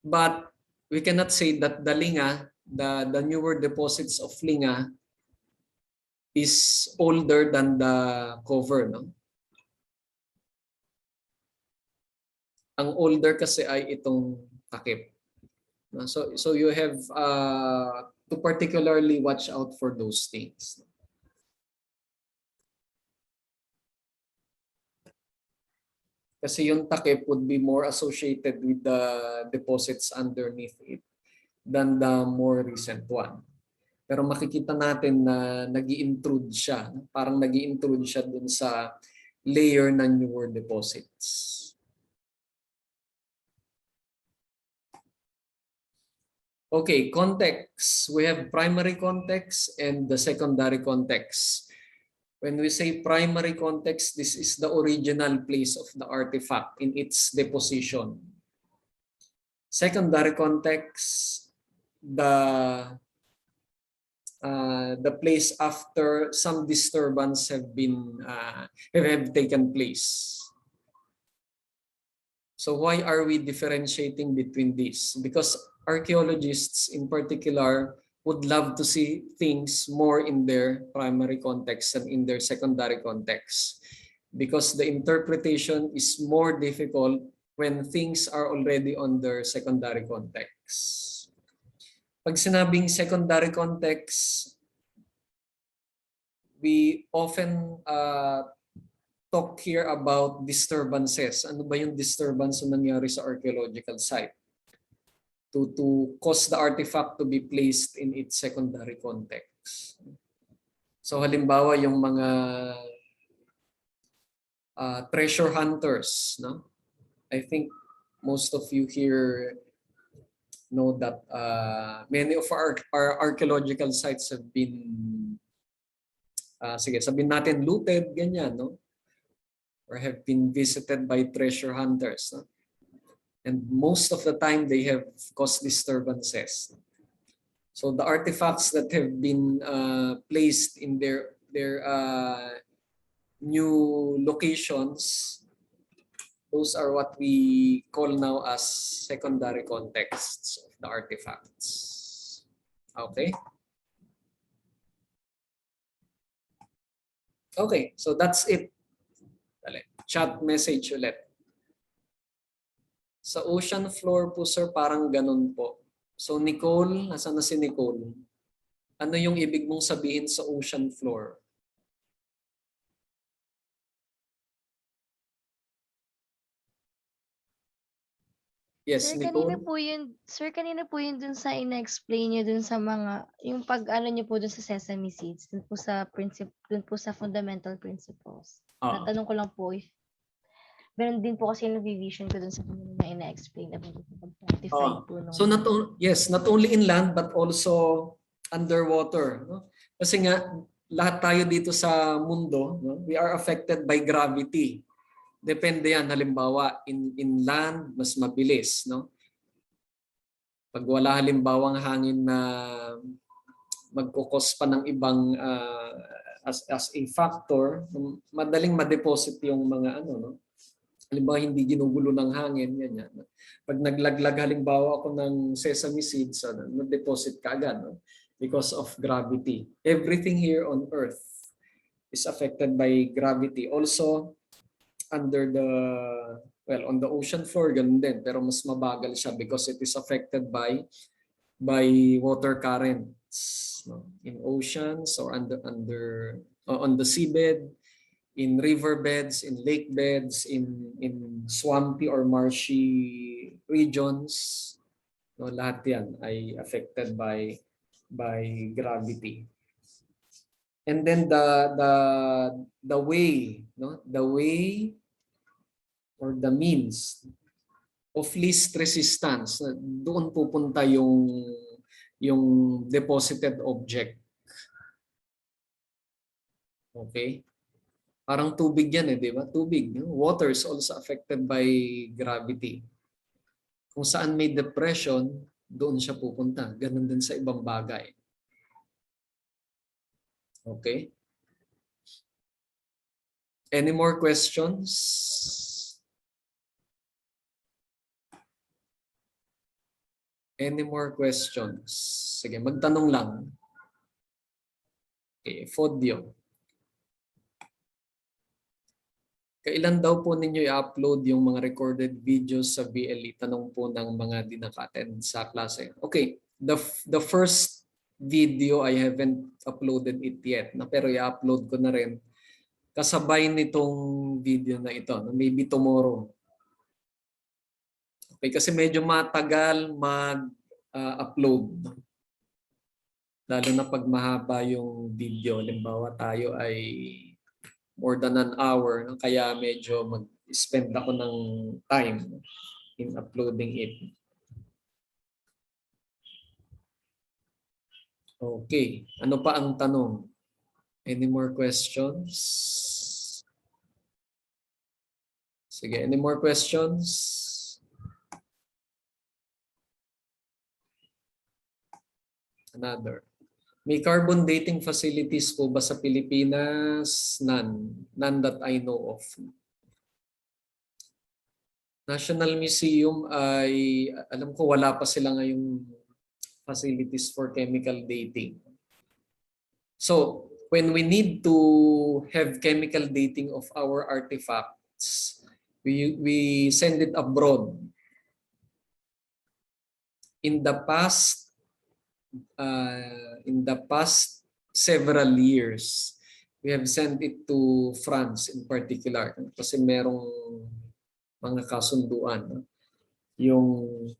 But we cannot say that the linga, the newer deposits of linga is older than the cover, no? Ang older kasi ay itong takip. So you have to particularly watch out for those things. Kasi yung takip would be more associated with the deposits underneath it than the more recent one. Pero makikita natin na nag-i-intrude siya. Parang nag-i-intrude siya dun sa layer ng newer deposits. Okay, context. We have primary context and the secondary context. When we say primary context, this is the original place of the artifact in its deposition. Secondary context, the place after some disturbance have taken place. So why are we differentiating between these? Because archaeologists in particular would love to see things more in their primary context than in their secondary context. Because the interpretation is more difficult when things are already on their secondary context. Pag sinabing secondary context, we often talk here about disturbances. Ano ba yung disturbance na nangyari sa archaeological site? To cause the artifact to be placed in its secondary context. So halimbawa yung mga treasure hunters, no? I think most of you here know that many of our archaeological sites have been sige, sabihin natin looted, ganyan, no? Or have been visited by treasure hunters, no? And most of the time they have caused disturbances. So the artifacts that have been placed in their new locations, those are what we call now as secondary contexts of the artifacts. Okay? Okay, so that's it. Chat message ulit. Sa ocean floor po sir, parang ganun po. So Nicole, nasaan na si Nicole? Ano yung ibig mong sabihin sa ocean floor? Yes, Sir, Nicole? kanina po yun dun sa ina-explain nyo dun sa mga, yung pag-ano nyo po dun sa sesame seeds, dun po sa fundamental principles. Natanong ko lang po if meron din po kasi yung vision ko dun sa kanina na ina-explain about the pag-quantify po nung... So not only in land but also underwater, no? Kasi nga lahat tayo dito sa mundo, no? We are affected by gravity. Depende yan, halimbawa in land mas mabilis, no? Pag wala halimbawang hangin na magkukos pa ng ibang as a factor, madaling ma-deposit yung mga ano, no? Halimbawa hindi ginugulo ng hangin, ganyan. Pag naglaglag halimbawa ako ng sesame seeds, na-deposit ka agad, no? Because of gravity. Everything here on Earth is affected by gravity. Also, under the, well, on the ocean floor, ganun din, pero mas mabagal siya because it is affected by water currents, no? In oceans or on the seabed, in riverbeds, in lake beds, in swampy or marshy regions, no, lahat yan ay affected by gravity. And then the way, no, the way or the means of least resistance, doon pupunta yung deposited object. Okay? Parang tubig yan di ba? Tubig. Water is also affected by gravity. Kung saan may depression, doon siya pupunta. Ganun din sa ibang bagay. Okay? Any more questions? Any more questions? Sige, magtanong lang. Okay, Fodio. Kailan daw po ninyo i-upload yung mga recorded videos sa BLE? Tanong po ng mga dinakaten sa klase. Okay, the first video I haven't uploaded it yet, pero i-upload ko na rin kasabay nitong video na ito, maybe tomorrow. Okay, kasi medyo matagal mag-upload. Lalo na pag mahaba yung video. Halimbawa tayo ay more than an hour, kaya medyo mag-spend ako ng time in uploading it. Okay, ano pa ang tanong? Any more questions? Sige, any more questions? Another. May carbon dating facilities po ba sa Pilipinas? None. None that I know of. National Museum ay, alam ko wala pa sila ngayong facilities for chemical dating. So, when we need to have chemical dating of our artifacts, we send it abroad. In the past several years, we have sent it to France in particular kasi merong mga kasunduan. Yung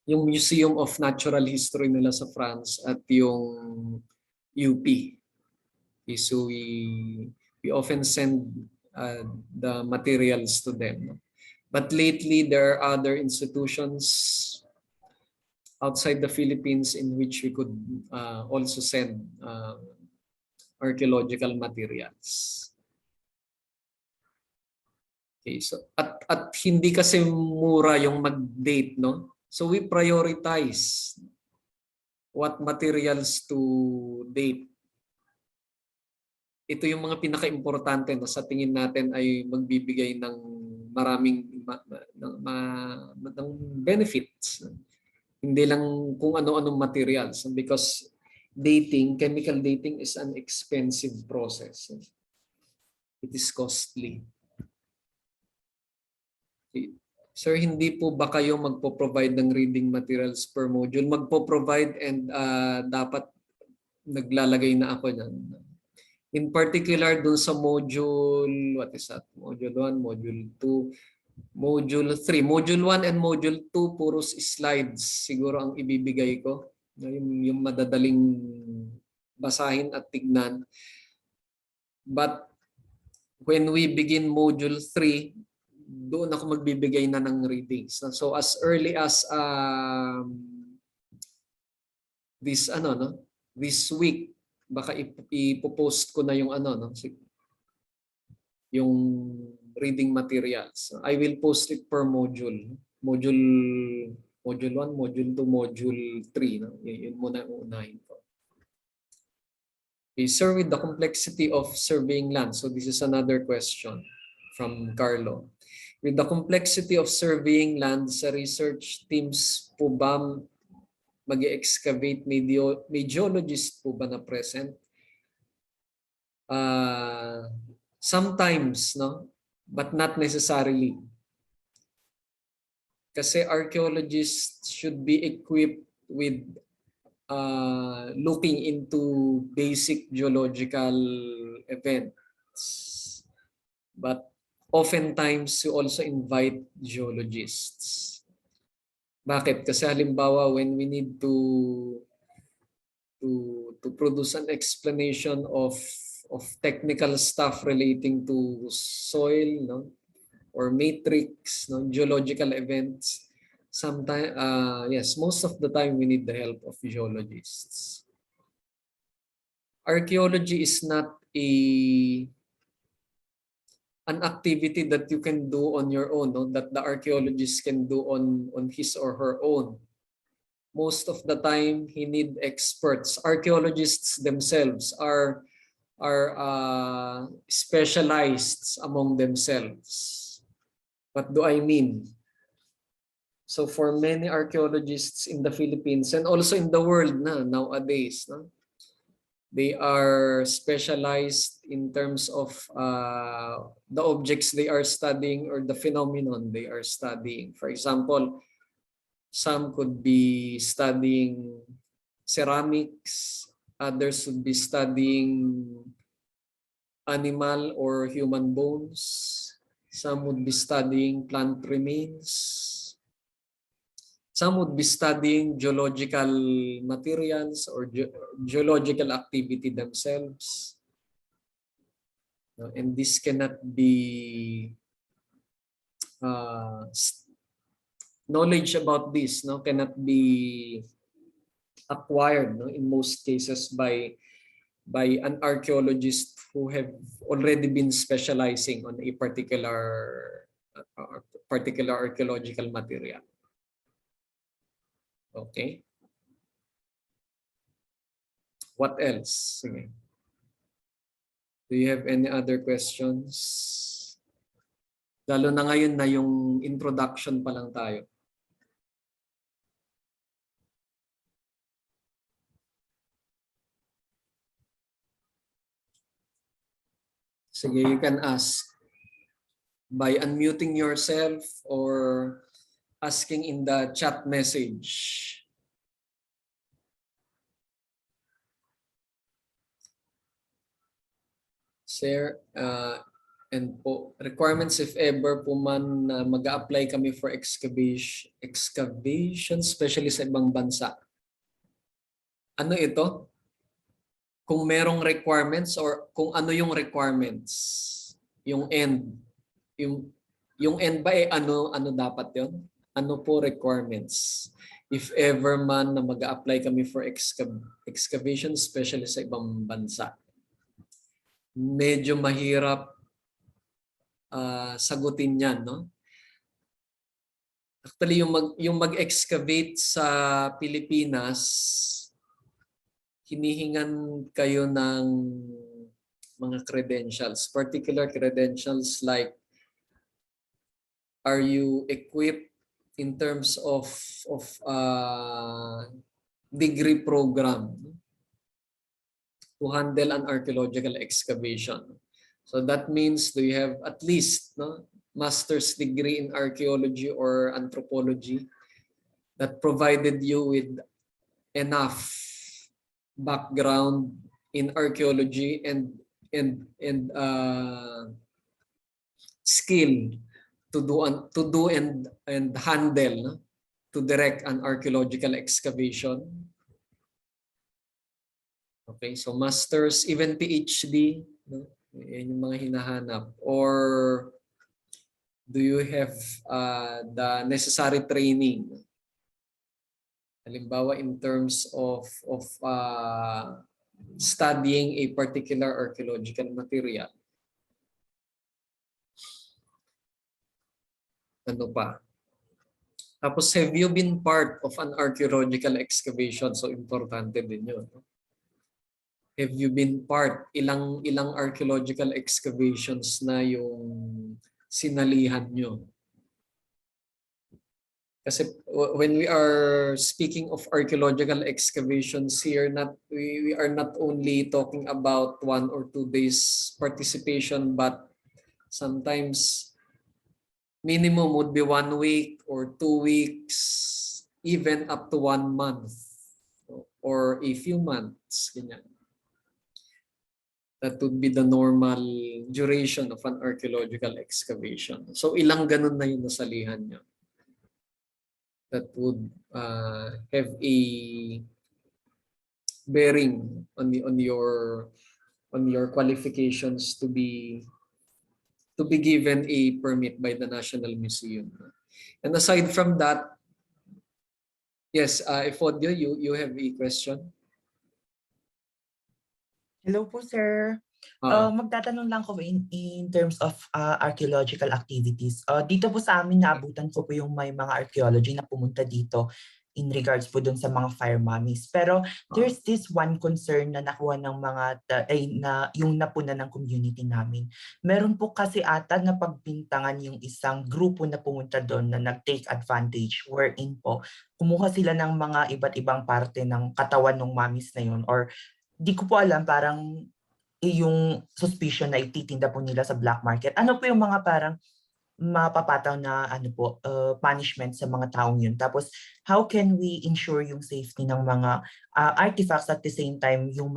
Museum of Natural History nila sa France at yung UP. So we often send the materials to them. But lately, there are other institutions outside the Philippines in which we could also send archaeological materials. Okay, so at hindi kasi mura yung mag-date, no? So we prioritize what materials to date. Ito yung mga pinaka-importante na sa tingin natin ay magbibigay ng maraming ng benefits. Hindi lang kung ano-anong materials, because chemical dating is an expensive process. It is costly. Sir, hindi po ba kayo magpo-provide ng reading materials per module? Magpo-provide and dapat naglalagay na ako dyan. In particular, dun sa module, what is that? Module 1, module 2, module 3. Module 1 and module 2, puros slides siguro ang ibibigay ko. Yung madadaling basahin at tignan. But when we begin module 3, doon ako magbibigay na ng readings. So as early as this week, baka ipopost ko na yung yung reading materials. I will post it per module. Module 1, module 2, module 3. No? Yun muna ang unahin ko. Okay, sir, with the complexity of surveying land. So this is another question from Carlo. With the complexity of surveying land, sa research teams po ba mag-excavate? May geologist po ba na present? Sometimes, no? But not necessarily. Kasi archaeologists should be equipped with looking into basic geological events. But oftentimes, you also invite geologists. Bakit? Kasi halimbawa, when we need to produce an explanation of technical stuff relating to soil, no, or matrix, no, geological events, sometimes, yes, most of the time we need the help of geologists. Archaeology is not an activity that you can do on your own, no? That the archaeologist can do on his or her own. Most of the time, he need experts. Archaeologists themselves are specialized among themselves. What do I mean? So for many archaeologists in the Philippines and also in the world nowadays, no? They are specialized in terms of the objects they are studying or the phenomenon they are studying. For example, some could be studying ceramics, others would be studying animal or human bones. Some would be studying plant remains. Some would be studying geological materials or geological activity themselves. And this cannot be knowledge about this cannot be acquired in most cases by an archaeologist who have already been specializing on a particular archaeological material. Okay. What else? Sige. Do you have any other questions? Lalo na ngayon na yung introduction pa lang tayo. Sige, you can ask by unmuting yourself or asking in the chat message. Sir, and po, requirements if ever po man mag-a-apply kami for excavation especially sa ibang bansa. Ano ito? Kung merong requirements or kung ano yung requirements, yung end. Yung end ba ano dapat 'yon? Ano po requirements? If ever man na mag-a-apply kami for excavation especially sa ibang bansa. Medyo mahirap sagutin 'yan, no? Actually yung mag-excavate sa Pilipinas, hinihingan kayo ng mga credentials, particular credentials like are you equipped in terms of degree program to handle an archaeological excavation. So that means do you have at least master's degree in archaeology or anthropology that provided you with enough background in archaeology and skill to do and handle to direct an archaeological excavation. Okay, so masters, even PhD, yan yung mga hinahanap. Or do you have the necessary training? Halimbawa in terms of studying a particular archaeological material. Ano pa? Tapos have you been part of an archaeological excavation? So importante din yun. Have you been part? Ilang archaeological excavations na yung sinalihan nyo? Kasi when we are speaking of archaeological excavations here, we are not only talking about 1 or 2 days participation, but sometimes minimum would be 1 week or 2 weeks, even up to 1 month or a few months. Ganyan. That would be the normal duration of an archaeological excavation. So ilang ganun na yung nasalihan nyo that would have a bearing on your qualifications to be given a permit by the National Museum. And aside from that, yes, Efodio, you have a question? Hello po, sir. Magtatanong lang ko in terms of archaeological activities. Dito po sa amin, naabutan ko po yung may mga archaeology na pumunta dito in regards po dun sa mga fire mummies. Pero there's this one concern na nakuha ng mga, yung napuna ng community namin. Meron po kasi ata na pagbintangan yung isang grupo na pumunta doon na nag-take advantage wherein po, kumuha sila ng mga iba't ibang parte ng katawan ng mummies na yun, or di ko po alam, parang yung suspicion na ititinda po nila sa black market. Ano po yung mga parang mapapataw na punishment sa mga taong yun. Tapos how can we ensure yung safety ng mga artifacts at the same time yung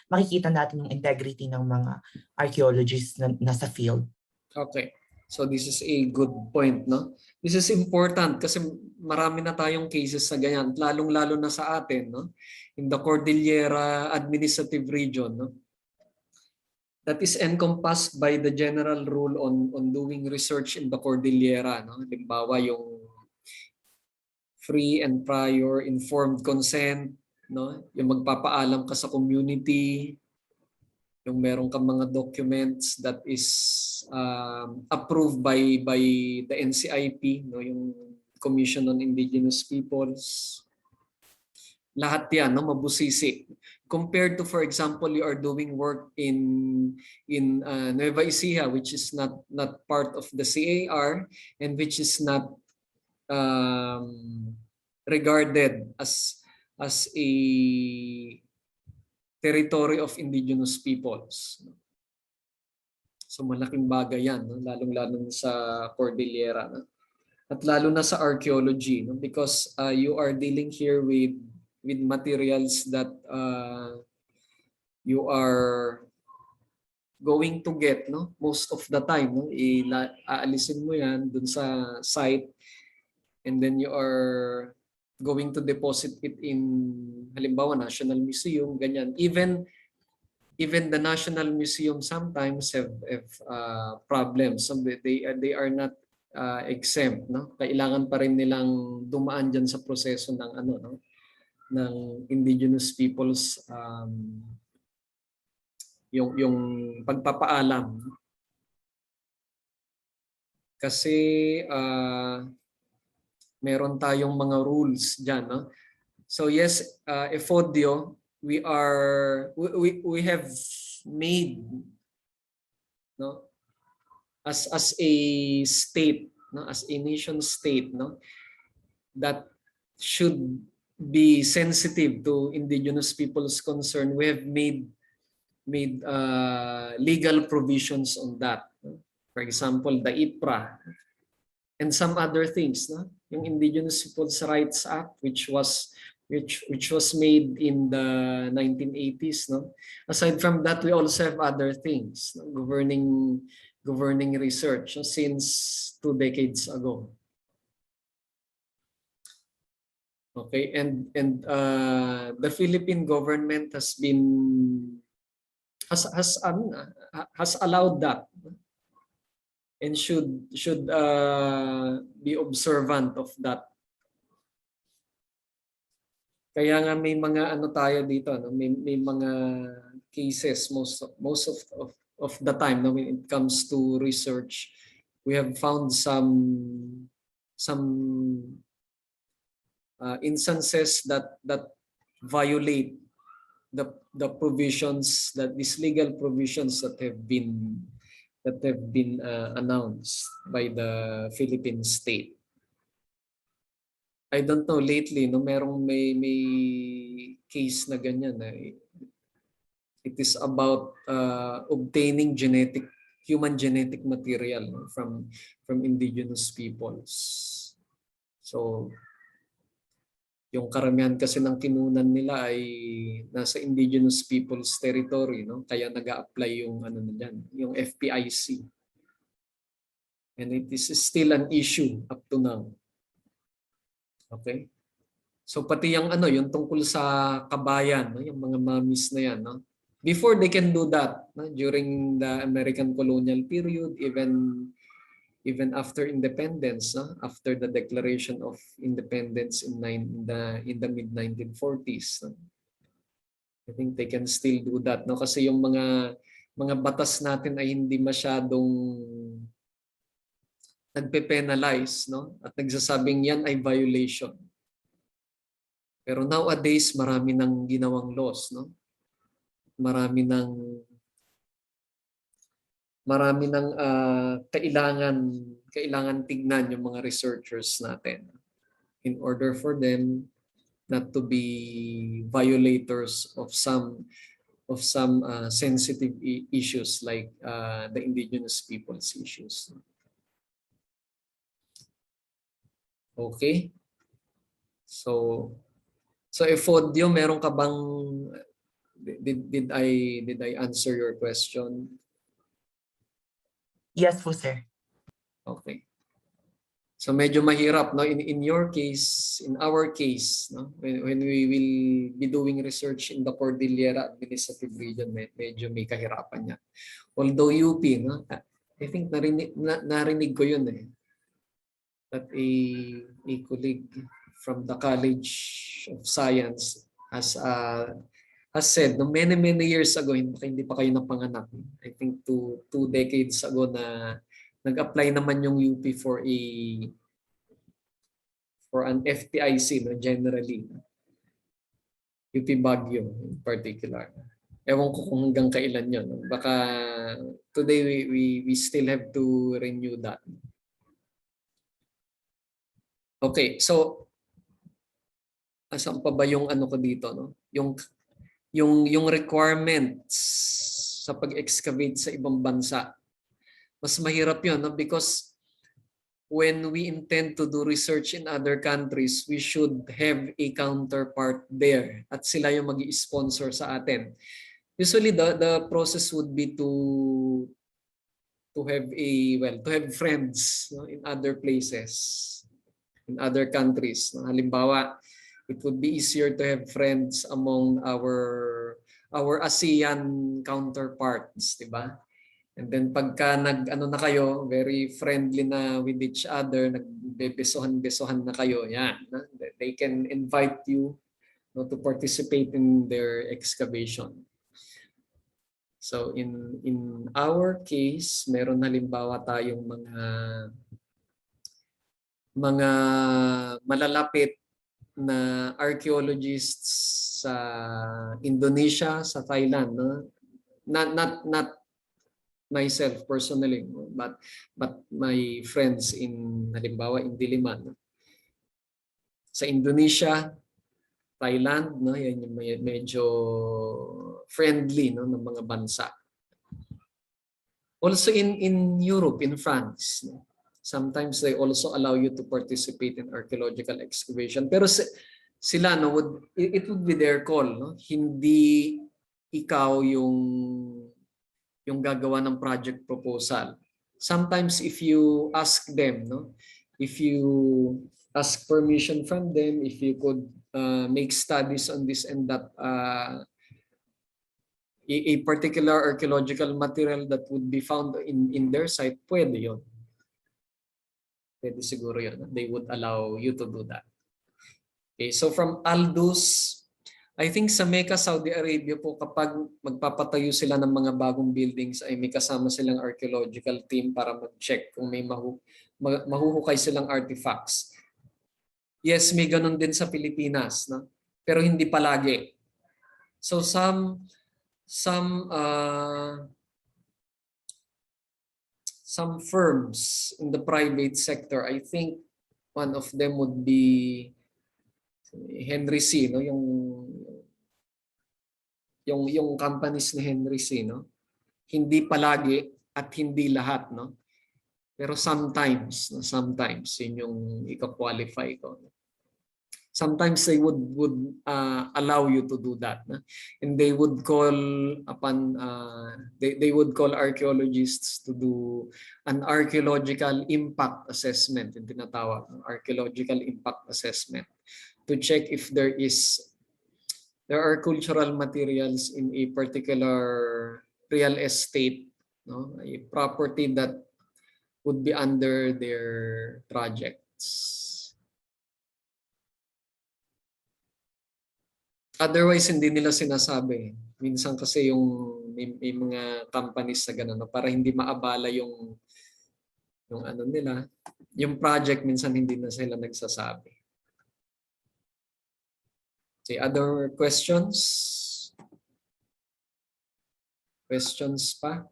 makikita natin yung integrity ng mga archaeologists na nasa field. Okay. So this is a good point, no? This is important kasi marami na tayong cases sa ganyan, lalong-lalo na sa atin, no? In the Cordillera Administrative Region, no? That is encompassed by the general rule on doing research in the Cordillera, no? Halimbawa yung free and prior informed consent, no? Yung magpapaalam ka sa community, yung meron kang mga documents that is approved by the NCIP, no? Yung Commission on Indigenous Peoples. Lahat yan, no? Mabusisi. Compared to, for example, you are doing work in Nueva Ecija, which is not part of the CAR and which is not regarded as a territory of indigenous peoples. So malaking bagay yan, no? Lalong-lalo sa Cordillera, no? At lalo na sa archaeology, no? Because you are dealing here with materials that you are going to get, no, most of the time, no, aalisin mo yan dun sa site and then you are going to deposit it in, halimbawa, National Museum, ganyan. Even the National Museum sometimes have problems. So they are not exempt, no? Kailangan pa rin nilang dumaan diyan sa proseso ng no, ng indigenous peoples, yung pagpapaalam. Kasi meron tayong mga rules diyan, no? So yes, Efodio, we have made, no, as a state, no, as a nation state, no, that should be sensitive to indigenous people's concern. We have made legal provisions on that. For example, the IPRA and some other things, no? Yung Indigenous Peoples' Rights Act, which was made in the 1980s, no? Aside from that, we also have other things, no? governing research, no? Since 2 decades ago. Okay, and the Philippine government has allowed that, and should be observant of that. Kaya nga may mga tayo dito, no? May mga cases most of the time, no, when it comes to research, we have found some instances that violate the provisions, that these legal provisions that have been announced by the Philippine state. I don't know, lately, no, may case na ganyan, it is about obtaining human genetic material, no, from indigenous peoples. So yung karamihan kasi ng kinunan nila ay nasa indigenous people's territory, no? Kaya nag-a-apply yung na diyan, yung FPIC. And it is still an issue up to now. Okay? So pati yung yung tungkol sa kabayan, no? Yung mga mummies na yan, no? Before they can do that, no? During the American colonial period, even after independence, after the Declaration of Independence in the mid-1940s, I think they can still do that, no? Kasi yung mga batas natin ay hindi masyadong nagpe-penalize, no? At nagsasabing yan ay violation. Pero nowadays marami nang ginawang laws, no? Marami nang kailangan tignan yung mga researchers natin in order for them not to be violators of some sensitive issues like the indigenous people's issues. Okay? So Efodio, meron ka bang did I answer your question? Yes po, sir. Okay. So medyo mahirap, no? In your case, in our case, no? When we will be doing research in the Cordillera Administrative Region, medyo may kahirapan niya. Although UP, no? I think narinig ko yun eh. That a colleague from the College of Science has said no, many years ago, hindi pa kayo napanganak. I think two decades ago na nag-apply naman yung UP for an FTIC, no, generally. UP Baguio in particular. Ewan ko kung hanggang kailan yun. No? Baka today we still have to renew that. Okay, so asan pa ba yung ano ko dito, no? Yung requirements sa pag-excavate sa ibang bansa. Mas mahirap 'yun, no? Because when we intend to do research in other countries, we should have a counterpart there at sila yung magi-sponsor sa atin. Usually the process would be to have friends, no, in other places, in other countries. No? Halimbawa, it would be easier to have friends among our ASEAN counterparts, di ba? And then pagka nag-ano na kayo, very friendly na with each other, nagbebesohan-besohan na kayo, yan. They can invite you, no, to participate in their excavation. So in our case, meron halimbawa tayong mga malalapit na archaeologists sa Indonesia, sa Thailand, no? Not myself personally, but my friends in halimbawa in Diliman. Sa Indonesia, Thailand, no, yan yung medyo friendly, no, ng mga bansa. Also in Europe, in France, no, sometimes they also allow you to participate in archaeological excavation. Pero sila, no, it would be their call, no? Hindi ikaw yung gagawa ng project proposal. Sometimes if you ask them, no, if you ask permission from them, if you could make studies on this and that, a particular archaeological material that would be found in their site, pwede yun. Pwede siguro yun. They would allow you to do that. Okay, so from Aldous, I think sa Mecca, Saudi Arabia po, kapag magpapatayo sila ng mga bagong buildings, ay may kasama silang archaeological team para mag-check kung may mahuhukay silang artifacts. Yes, may ganun din sa Pilipinas, no? Pero hindi palagi. So some firms in the private sector, I think one of them would be Henry C, no, yung companies ni Henry C, no? Hindi palagi at hindi lahat, no? Pero sometimes, no, sometimes yun yung ika-qualify ko. Sometimes they would allow you to do that, no? And they would call upon they would call archaeologists to do an archaeological impact assessment, yung tinatawag, archaeological impact assessment, to check if there are cultural materials in a particular real estate, no, a property that would be under their projects. Otherwise, hindi nila sinasabi. Minsan kasi may mga companies na gano'n, no, para hindi maabala yung ano nila, yung project, minsan hindi na sila nagsasabi. Okay, other questions? Questions pa?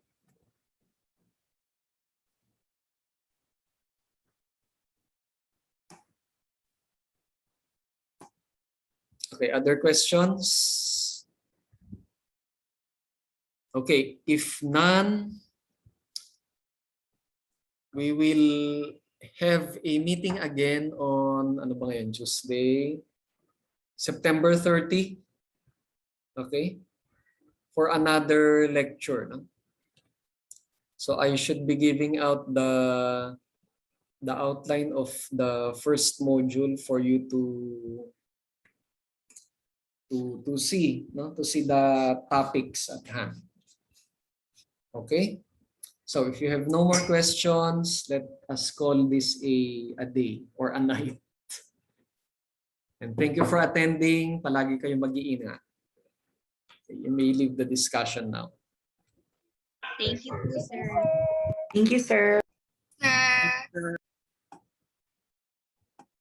Okay, other questions? Okay, if none, we will have a meeting again on, ano ba ngayon, Tuesday, September 30. Okay? For another lecture. No? So I should be giving out the outline of the first module for you to see, no? To see the topics at hand. Okay? So if you have no more questions, let us call this a day or a night. And thank you for attending. Palagi kayong mag-iingat. You may leave the discussion now. Thank you, sir. Thank you, sir.